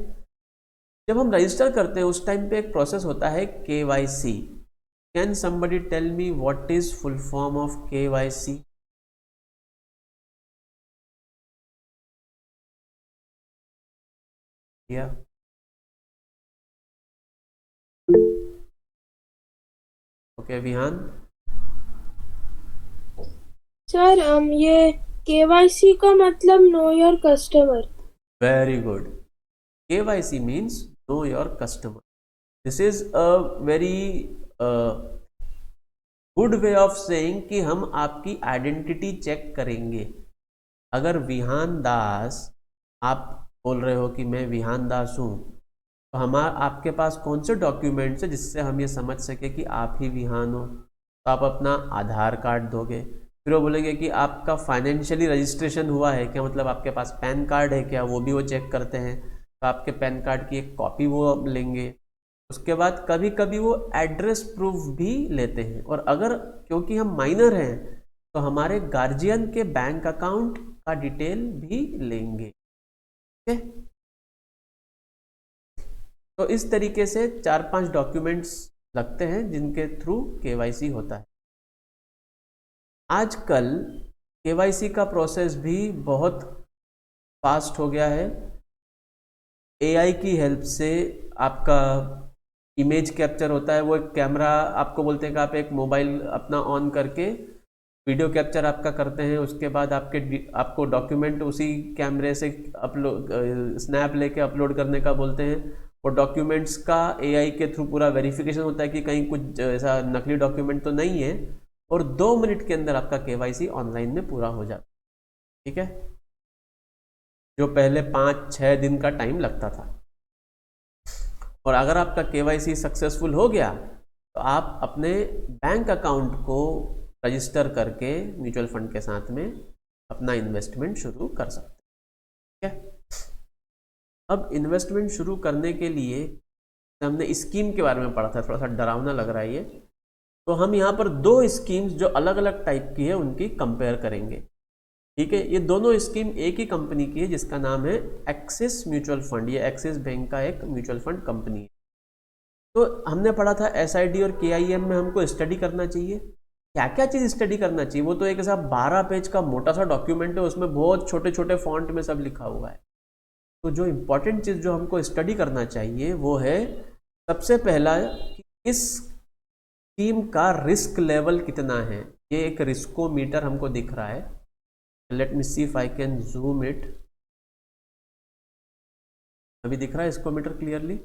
जब हम रजिस्टर करते हैं उस टाइम पे एक प्रोसेस होता है KYC। Can somebody tell me what is full form of KYC? या ओके विहान? सर ये KYC का मतलब know your customer. Very good. KYC means know your customer. This is a very good way of saying कि हम आपकी आइडेंटिटी चेक करेंगे। अगर विहान दास, आप बोल रहे हो कि मैं विहान दास हूँ, तो आपके पास कौन से डॉक्यूमेंट्स है जिससे हम ये समझ सके कि आप ही विहान हो? तो आप अपना आधार कार्ड दोगे, फिर वो बोलेंगे कि आपका फाइनेंशियली रजिस्ट्रेशन हुआ है क्या, मतलब आपके पास पैन कार्ड है क्या, वो भी वो चेक करते हैं। तो आपके पैन कार्ड की एक कॉपी वो लेंगे। उसके बाद कभी कभी वो एड्रेस प्रूफ भी लेते हैं, और अगर क्योंकि हम माइनर हैं तो हमारे गार्जियन के बैंक अकाउंट का डिटेल भी लेंगे। ठीक है, तो इस तरीके से 4-5 डॉक्यूमेंट्स लगते हैं जिनके थ्रू KYC होता है। आजकल KYC का प्रोसेस भी बहुत फास्ट हो गया है। AI की हेल्प से आपका इमेज कैप्चर होता है। वो एक कैमरा, आपको बोलते हैं कि आप एक मोबाइल अपना ऑन करके वीडियो कैप्चर आपका करते हैं, उसके बाद आपको डॉक्यूमेंट उसी कैमरे से अपलोड स्नैप लेके अपलोड करने का बोलते हैं। वो डॉक्यूमेंट्स का AI के थ्रू पूरा वेरिफिकेशन होता है कि कहीं कुछ ऐसा नकली डॉक्यूमेंट तो नहीं है, और 2 मिनट के अंदर आपका KYC ऑनलाइन में पूरा हो जाता है। ठीक है, जो पहले 5-6 दिन का टाइम लगता था। और अगर आपका KYC सक्सेसफुल हो गया तो आप अपने बैंक अकाउंट को रजिस्टर करके म्यूचुअल फंड के साथ में अपना इन्वेस्टमेंट शुरू कर सकते हैं। ठीक है, अब इन्वेस्टमेंट शुरू करने के लिए हमने स्कीम के बारे में पढ़ा था, थोड़ा सा डरावना लग रहा है ये, तो हम यहाँ पर 2 स्कीम्स जो अलग अलग टाइप की है उनकी कंपेयर करेंगे। ठीक है, ये दोनों स्कीम एक ही कंपनी की है जिसका नाम है एक्सिस म्यूचुअल फंड। ये एक्सिस बैंक का एक म्यूचुअल फंड कंपनी है। तो हमने पढ़ा था SID और KIM में हमको स्टडी करना चाहिए। क्या क्या चीज़ स्टडी करना चाहिए? वो तो एक ऐसा 12 पेज का मोटा सा डॉक्यूमेंट है, उसमें बहुत छोटे छोटे फॉन्ट में सब लिखा हुआ है। तो जो इम्पोर्टेंट चीज़ जो हमको स्टडी करना चाहिए वो है सबसे पहला कि इस स्कीम का रिस्क लेवल कितना है। ये एक रिस्कोमीटर हमको दिख रहा है। Let me see if I can zoom it. अभी दिख रहा है रिस्कोमीटर क्लियरली?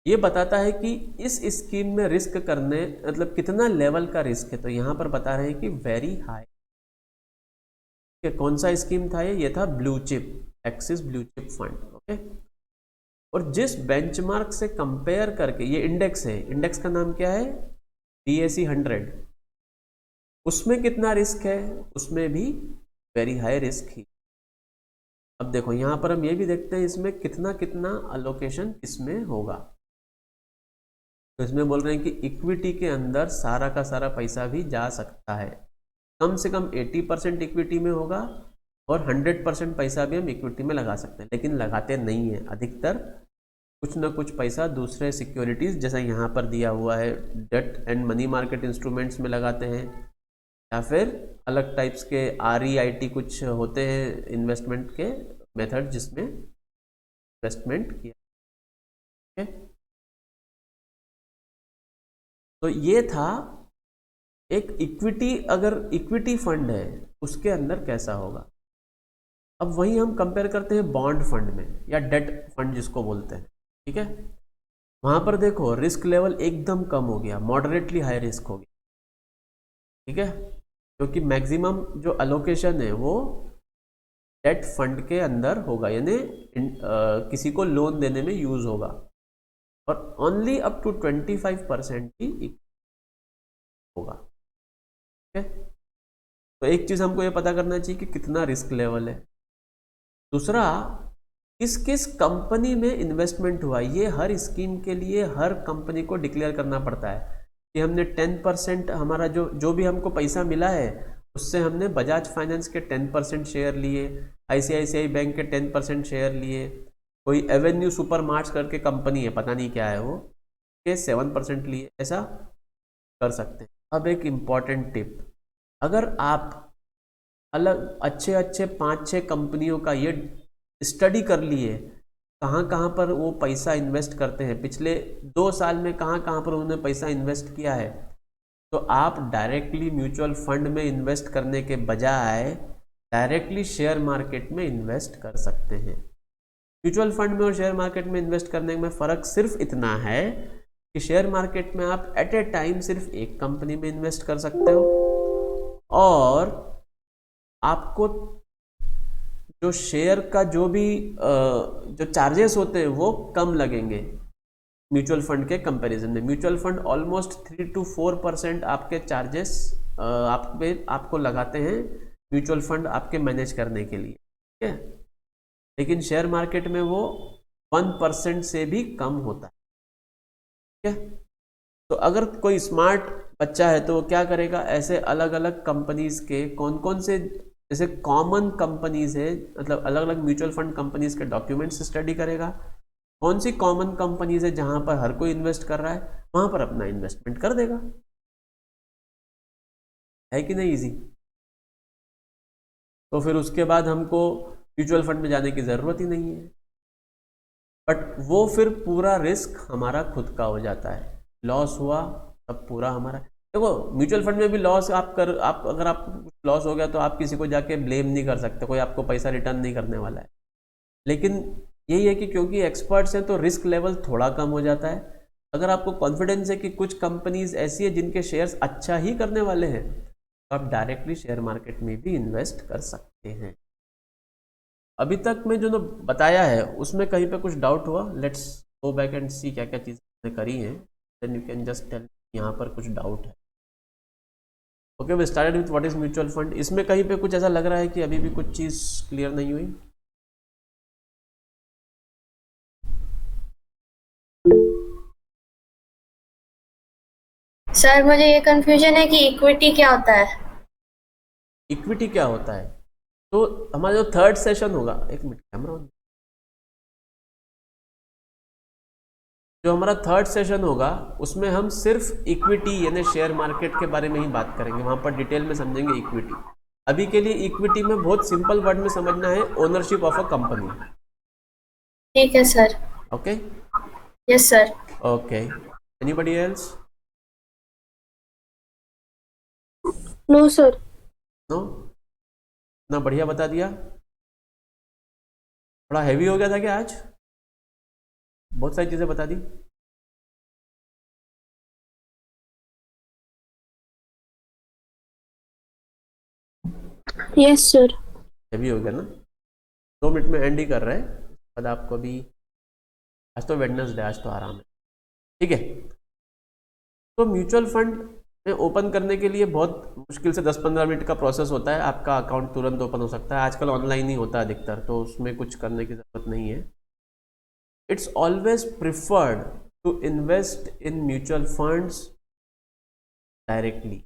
ये बताता है कि इस स्कीम में रिस्क करने मतलब कितना लेवल का रिस्क है। तो यहाँ पर बता रहे हैं कि वेरी हाई। कौन सा स्कीम था ये था blue chip, axis blue chip fund. Okay, और जिस बेंचमार्क से कंपेयर करके, ये इंडेक्स है, इंडेक्स का नाम क्या है, BSE 100, उसमें कितना रिस्क है, उसमें भी वेरी हाई रिस्क ही। अब देखो यहाँ पर हम ये भी देखते हैं इसमें कितना कितना अलोकेशन इसमें होगा। तो इसमें बोल रहे हैं कि इक्विटी के अंदर सारा का सारा पैसा भी जा सकता है, कम से कम 80% इक्विटी में होगा और 100% पैसा भी हम इक्विटी में लगा सकते हैं, लेकिन लगाते नहीं हैं। अधिकतर कुछ ना कुछ पैसा दूसरे सिक्योरिटीज़, जैसा यहाँ पर दिया हुआ है, debt and money market instruments में लगाते हैं, या फिर अलग टाइप्स के REIT कुछ होते हैं इन्वेस्टमेंट के मेथड जिसमें इन्वेस्टमेंट किया। ओके, तो ये था एक इक्विटी, अगर इक्विटी फंड है उसके अंदर कैसा होगा। अब वही हम कंपेयर करते हैं बॉन्ड फंड में या डेट फंड जिसको बोलते हैं। ठीक है, वहां पर देखो रिस्क लेवल एकदम कम हो गया, मॉडरेटली हाई रिस्क हो गया। ठीक है, क्योंकि मैक्सिमम जो अलोकेशन है वो डेट फंड के अंदर होगा, यानी किसी को लोन देने में यूज होगा, और ओनली अप टू 25% ही होगा। ठीक है, तो एक चीज हमको ये पता करना चाहिए कि कितना रिस्क लेवल है। दूसरा, किस किस कंपनी में इन्वेस्टमेंट हुआ, ये हर स्कीम के लिए हर कंपनी को डिक्लेयर करना पड़ता है कि हमने 10% हमारा जो भी हमको पैसा मिला है उससे हमने बजाज फाइनेंस के 10% शेयर लिए, ICICI बैंक के 10% शेयर लिए, कोई एवेन्यू सुपर मार्ट्स करके कंपनी है, पता नहीं क्या है वो, के 7% लिए, ऐसा कर सकते हैं। अब एक इम्पॉर्टेंट टिप, अगर आप अलग अच्छे अच्छे 5-6 कंपनियों का ये स्टडी कर लिए कहाँ कहाँ पर वो पैसा इन्वेस्ट करते हैं, पिछले 2 साल में कहाँ कहाँ पर उन्होंने पैसा इन्वेस्ट किया है, तो आप डायरेक्टली म्यूचुअल फंड में इन्वेस्ट करने के बजाय डायरेक्टली शेयर मार्केट में इन्वेस्ट कर सकते हैं। म्यूचुअल फंड में और शेयर मार्केट में इन्वेस्ट करने में फ़र्क सिर्फ इतना है कि शेयर मार्केट में आप एट ए टाइम सिर्फ एक कंपनी में इन्वेस्ट कर सकते हो, और आपको जो शेयर का जो भी जो चार्जेस होते हैं वो कम लगेंगे म्यूचुअल फंड के कंपैरिजन में। म्यूचुअल फंड ऑलमोस्ट 3 to 4% आपके चार्जेस आपको लगाते हैं म्यूचुअल फंड आपके मैनेज करने के लिए। ठीक है, लेकिन शेयर मार्केट में वो 1% से भी कम होता है। ठीक है, तो अगर कोई स्मार्ट बच्चा है तो वो क्या करेगा, ऐसे अलग अलग कंपनीज के कौन कौन से जैसे कॉमन कंपनीज है, मतलब अलग अलग म्यूचुअल फंड कंपनीज के डॉक्यूमेंट्स स्टडी करेगा, कौन सी कॉमन कंपनीज है जहां पर हर कोई इन्वेस्ट कर रहा है वहां पर अपना इन्वेस्टमेंट कर देगा। है कि नहीं इजी। तो फिर उसके बाद हमको म्यूचुअल फंड में जाने की ज़रूरत ही नहीं है, बट वो फिर पूरा रिस्क हमारा खुद का हो जाता है, लॉस हुआ तब पूरा हमारा। देखो म्यूचुअल फंड में भी लॉस आप अगर आपको कुछ लॉस हो गया तो आप किसी को जाके ब्लेम नहीं कर सकते, कोई आपको पैसा रिटर्न नहीं करने वाला है। लेकिन यही है कि क्योंकि एक्सपर्ट्स हैं तो रिस्क लेवल थोड़ा कम हो जाता है। अगर आपको कॉन्फिडेंस है कि कुछ कंपनीज ऐसी है जिनके शेयर्स अच्छा ही करने वाले हैं तो आप डायरेक्टली शेयर मार्केट में भी इन्वेस्ट कर सकते हैं। अभी तक मैं जो बताया है उसमें कहीं पे कुछ डाउट हुआ? Let's go back and see क्या क्या चीज़ें करी हैं, then you can just tell यहाँ पर कुछ डाउट है। Okay, we started with what is mutual fund. इसमें कहीं पे कुछ ऐसा लग रहा है कि अभी भी कुछ चीज़ क्लियर नहीं हुई? सर मुझे ये कंफ्यूजन है कि इक्विटी क्या होता है। इक्विटी क्या होता है? तो हमारा जो थर्ड सेशन होगा, एक मिनट कैमरा ऑन, जो हमारा थर्ड सेशन होगा उसमें हम सिर्फ इक्विटी यानी शेयर मार्केट के बारे में ही बात करेंगे, वहां पर डिटेल में समझेंगे इक्विटी। अभी के लिए इक्विटी में बहुत सिंपल वर्ड में समझना है, ओनरशिप ऑफ अ कंपनी। ठीक है sir. Okay, yes sir. Okay, anybody else? No sir. No? इतना बढ़िया बता दिया? थोड़ा हैवी हो गया था क्या आज? बहुत सारी चीजें बता दी। Yes sir. ये भी हो गया ना, 2 मिनट में एंड ही कर रहे हैं, बाद आपको भी, आज तो वेडनेसडे, आज तो आराम है, ठीक है। तो म्यूचुअल फंड में ओपन करने के लिए बहुत मुश्किल से 10-15 मिनट का प्रोसेस होता है, आपका अकाउंट तुरंत ओपन हो सकता है, आजकल ऑनलाइन ही होता है अधिकतर, तो उसमें कुछ करने की ज़रूरत नहीं है। It's always preferred to invest in mutual funds directly,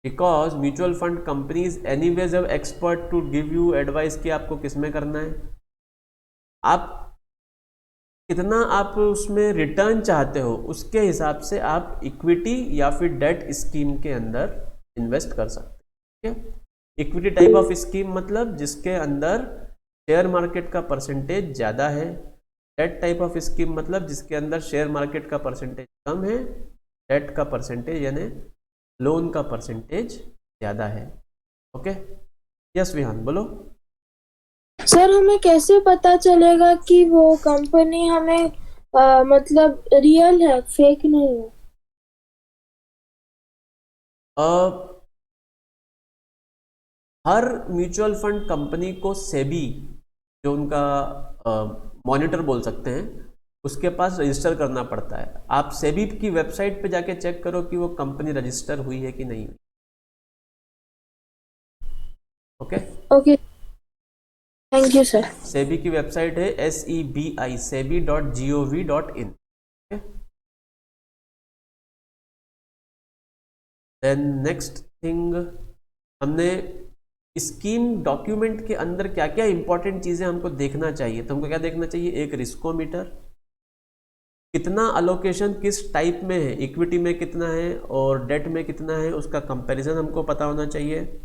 because mutual fund companies anyways have expert to give you advice कि आपको किस में करना है, आप कितना आप उसमें रिटर्न चाहते हो, उसके हिसाब से आप इक्विटी या फिर डेट स्कीम के अंदर इन्वेस्ट कर सकते हैं, ठीक है। इक्विटी टाइप ऑफ स्कीम मतलब जिसके अंदर शेयर मार्केट का परसेंटेज ज़्यादा है, डेट टाइप ऑफ स्कीम मतलब जिसके अंदर शेयर मार्केट का परसेंटेज कम है, डेट का परसेंटेज यानी लोन का परसेंटेज ज़्यादा है, ओके। यस विहान बोलो। सर हमें कैसे पता चलेगा कि वो कंपनी हमें मतलब रियल है, फेक नहीं है? हर म्यूचुअल फंड कंपनी को सेबी, जो उनका मॉनिटर बोल सकते हैं, उसके पास रजिस्टर करना पड़ता है। आप सेबी की वेबसाइट पे जाके चेक करो कि वो कंपनी रजिस्टर हुई है कि नहीं हुई, okay. Okay, thank you sir. SEBI की वेबसाइट है SEBI sebi.gov.in, then next thing, हमने स्कीम डॉक्यूमेंट के अंदर क्या क्या इंपॉर्टेंट चीज़ें हमको देखना चाहिए, तो हमको क्या देखना चाहिए, एक रिस्कोमीटर, कितना अलोकेशन किस टाइप में है, इक्विटी में कितना है और डेट में कितना है, उसका कंपैरिजन हमको पता होना चाहिए,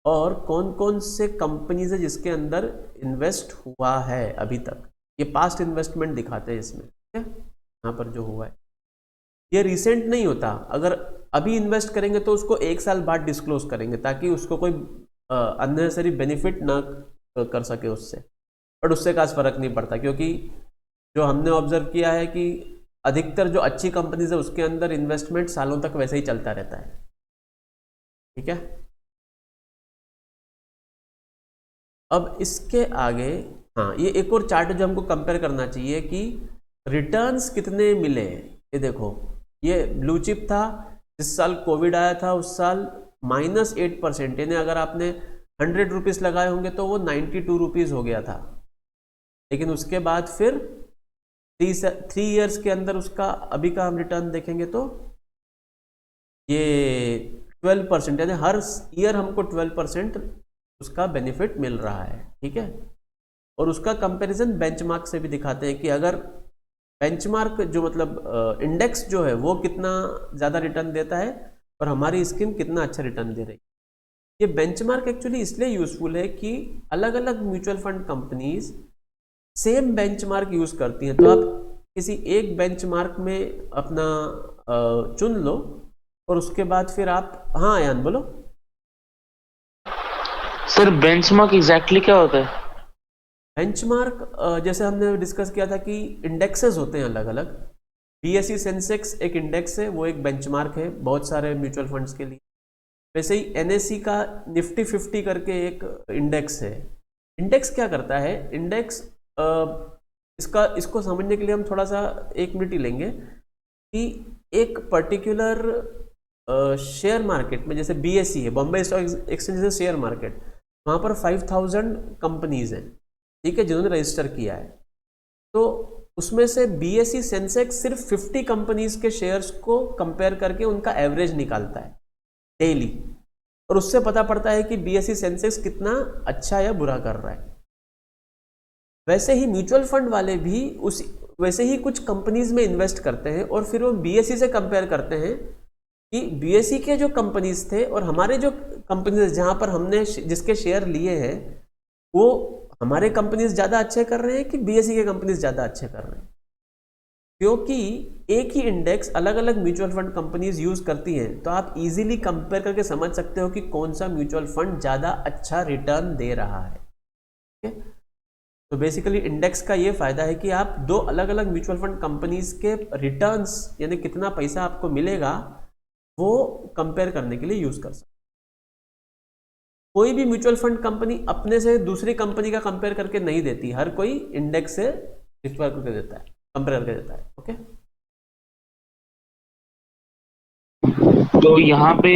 और कौन कौन से कंपनीज है जिसके अंदर इन्वेस्ट हुआ है अभी तक, ये पास्ट इन्वेस्टमेंट दिखाते हैं इसमें, ठीक है, यहाँ पर जो हुआ है ये रिसेंट नहीं होता, अगर अभी इन्वेस्ट करेंगे तो उसको 1 साल बाद डिस्क्लोज करेंगे ताकि उसको कोई अननेसेसरी बेनिफिट ना कर सके उससे, बट उससे खास फर्क नहीं पड़ता, क्योंकि जो हमने ऑब्जर्व किया है कि अधिकतर जो अच्छी कंपनीज है उसके अंदर इन्वेस्टमेंट सालों तक वैसे ही चलता रहता है, ठीक है। अब इसके आगे, हाँ, ये एक और चार्ट जो हमको कंपेयर करना चाहिए कि रिटर्न्स कितने मिले, ये देखो, ये ब्लू चिप था, जिस साल कोविड आया था उस साल -8%, यानी अगर आपने 100 रुपीज़ लगाए होंगे तो वो 92 रुपीज़ हो गया था, लेकिन उसके बाद फिर 3 ईयर्स के अंदर उसका अभी का हम रिटर्न देखेंगे तो ये 12%, यानी हर ईयर हमको 12% उसका बेनिफिट मिल रहा है, ठीक है। और उसका कंपैरिजन बेंचमार्क से भी दिखाते हैं कि अगर बेंचमार्क जो मतलब इंडेक्स जो है वो कितना ज़्यादा रिटर्न देता है और हमारी स्कीम कितना अच्छा रिटर्न दे रही है। ये बेंचमार्क एक्चुअली इसलिए यूज़फुल है कि अलग अलग mutual fund companies same benchmark use करती हैं, तो आप किसी एक बेंचमार्क में अपना चुन लो और उसके बाद फिर आप, हाँ यान बोलो। सर बेंचमार्क एग्जैक्टली क्या होता है? बेंचमार्क जैसे हमने डिस्कस किया था कि इंडेक्सेस होते हैं अलग अलग, BSE सेंसेक्स एक इंडेक्स है, वो एक बेंचमार्क है बहुत सारे म्यूचुअल फंड्स के लिए। वैसे ही NSE का निफ्टी 50 करके एक इंडेक्स है। इंडेक्स क्या करता है, इंडेक्स इसको समझने के लिए हम थोड़ा सा 1 मिनट ही लेंगे कि एक पर्टिकुलर शेयर मार्केट में, जैसे BSE है, Bombay stock exchange share market, वहाँ पर 5000 कंपनीज हैं, ठीक है, जिन्होंने रजिस्टर किया है। तो उसमें से BSE सेंसेक्स सिर्फ 50 कंपनीज के शेयर्स को कंपेयर करके उनका एवरेज निकालता है डेली, और उससे पता पड़ता है कि BSE सेंसेक्स कितना अच्छा या बुरा कर रहा है। वैसे ही म्यूचुअल फंड वाले भी वैसे ही कुछ कंपनीज में इन्वेस्ट करते हैं और फिर वो BSE से कंपेयर करते हैं कि BSE के जो कंपनीज थे और हमारे जो कंपनीज जहाँ पर हमने जिसके शेयर लिए हैं वो हमारे कंपनीज ज़्यादा अच्छे कर रहे हैं कि BSE के कंपनीज ज़्यादा अच्छे कर रहे हैं, क्योंकि एक ही इंडेक्स अलग अलग म्यूचुअल फंड कंपनीज यूज़ करती हैं, तो आप इजीली कंपेयर करके समझ सकते हो कि कौन सा म्यूचुअल फंड ज़्यादा अच्छा रिटर्न दे रहा है, ठीक है। तो बेसिकली इंडेक्स का ये फ़ायदा है कि आप 2 अलग अलग म्यूचुअल फंड कंपनीज के रिटर्न्स यानी कितना पैसा आपको मिलेगा वो कंपेयर करने के लिए यूज़ कर सकते हैं। कोई भी म्यूचुअल फंड कंपनी अपने से दूसरी कंपनी का कंपेयर करके नहीं देती, हर कोई इंडेक्स से रिफर करके देता है, कंपेयर करके देता है। ओके, तो यहाँ पे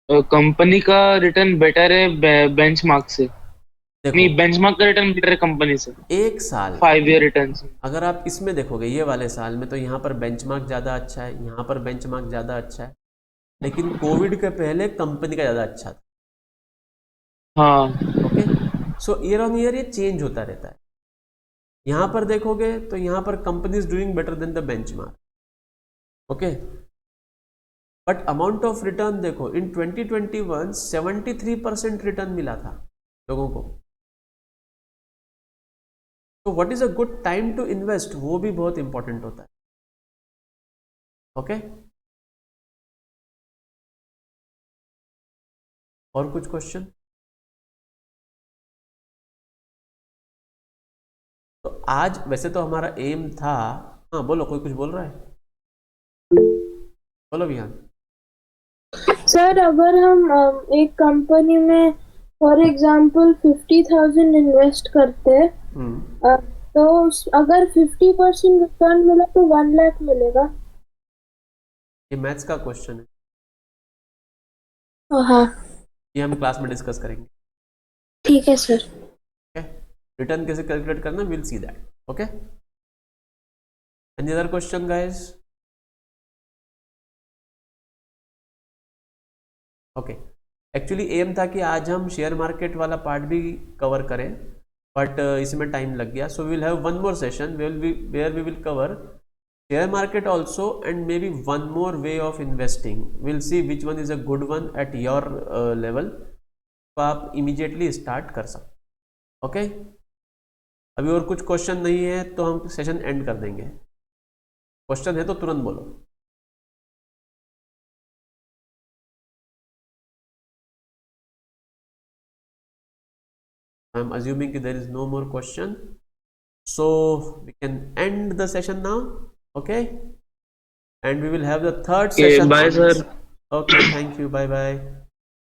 कंपनी का रिटर्न बेटर है बेंचमार्क से? नहीं, देखो बेंचमार्क का रिटर्न बेटर है कंपनी से एक साल 5 ईयर रिटर्न से? अगर आप इसमें देखोगे ये वाले साल में, तो यहाँ पर बेंचमार्क ज़्यादा अच्छा है, यहाँ पर बेंचमार्क ज़्यादा अच्छा है, लेकिन कोविड के पहले कंपनी का ज़्यादा अच्छा था। हाँ। Okay, so year on year ये चेंज होता रहता है। यहाँ पर देखोगे तो यहाँ पर company is doing better than the benchmark. Okay, but amount of return देखो, इन 2021 73% रिटर्न मिला था लोगों को। तो what is a good time to invest, वो भी बहुत इंपॉर्टेंट होता है। ओके, और कुछ क्वेश्चन? तो आज वैसे तो हमारा एम था, हाँ बोलो, कोई कुछ बोल रहा है? बोलो विहान। सर अगर हम एक कंपनी में फॉर एग्जांपल 50,000 इन्वेस्ट करते हैं, तो अगर 50% रिटर्न मिला तो 1 लाख मिलेगा। ये मैथ्स का क्वेश्चन है, हाँ ये हम क्लास में डिस्कस करेंगे। ठीक है सर। रिटर्न कैसे कैलकुलेट करना, will see that. Okay, any other question guys? Okay, actually aim था कि आज हम शेयर मार्केट वाला पार्ट भी कवर करें, बट इसमें टाइम लग गया। So will have one more session where we will cover share market also and maybe one more way of investing. Will see which one is a good one at your level, तो आप इमीडिएटली स्टार्ट कर सकते। ओके, अभी और कुछ क्वेश्चन नहीं है तो हम सेशन एंड कर देंगे। क्वेश्चन है तो तुरंत बोलो। I am assuming there is no more question, so we can end the session now. Okay, and we will have the third session. Bye, sir. Okay, thank you. Bye bye.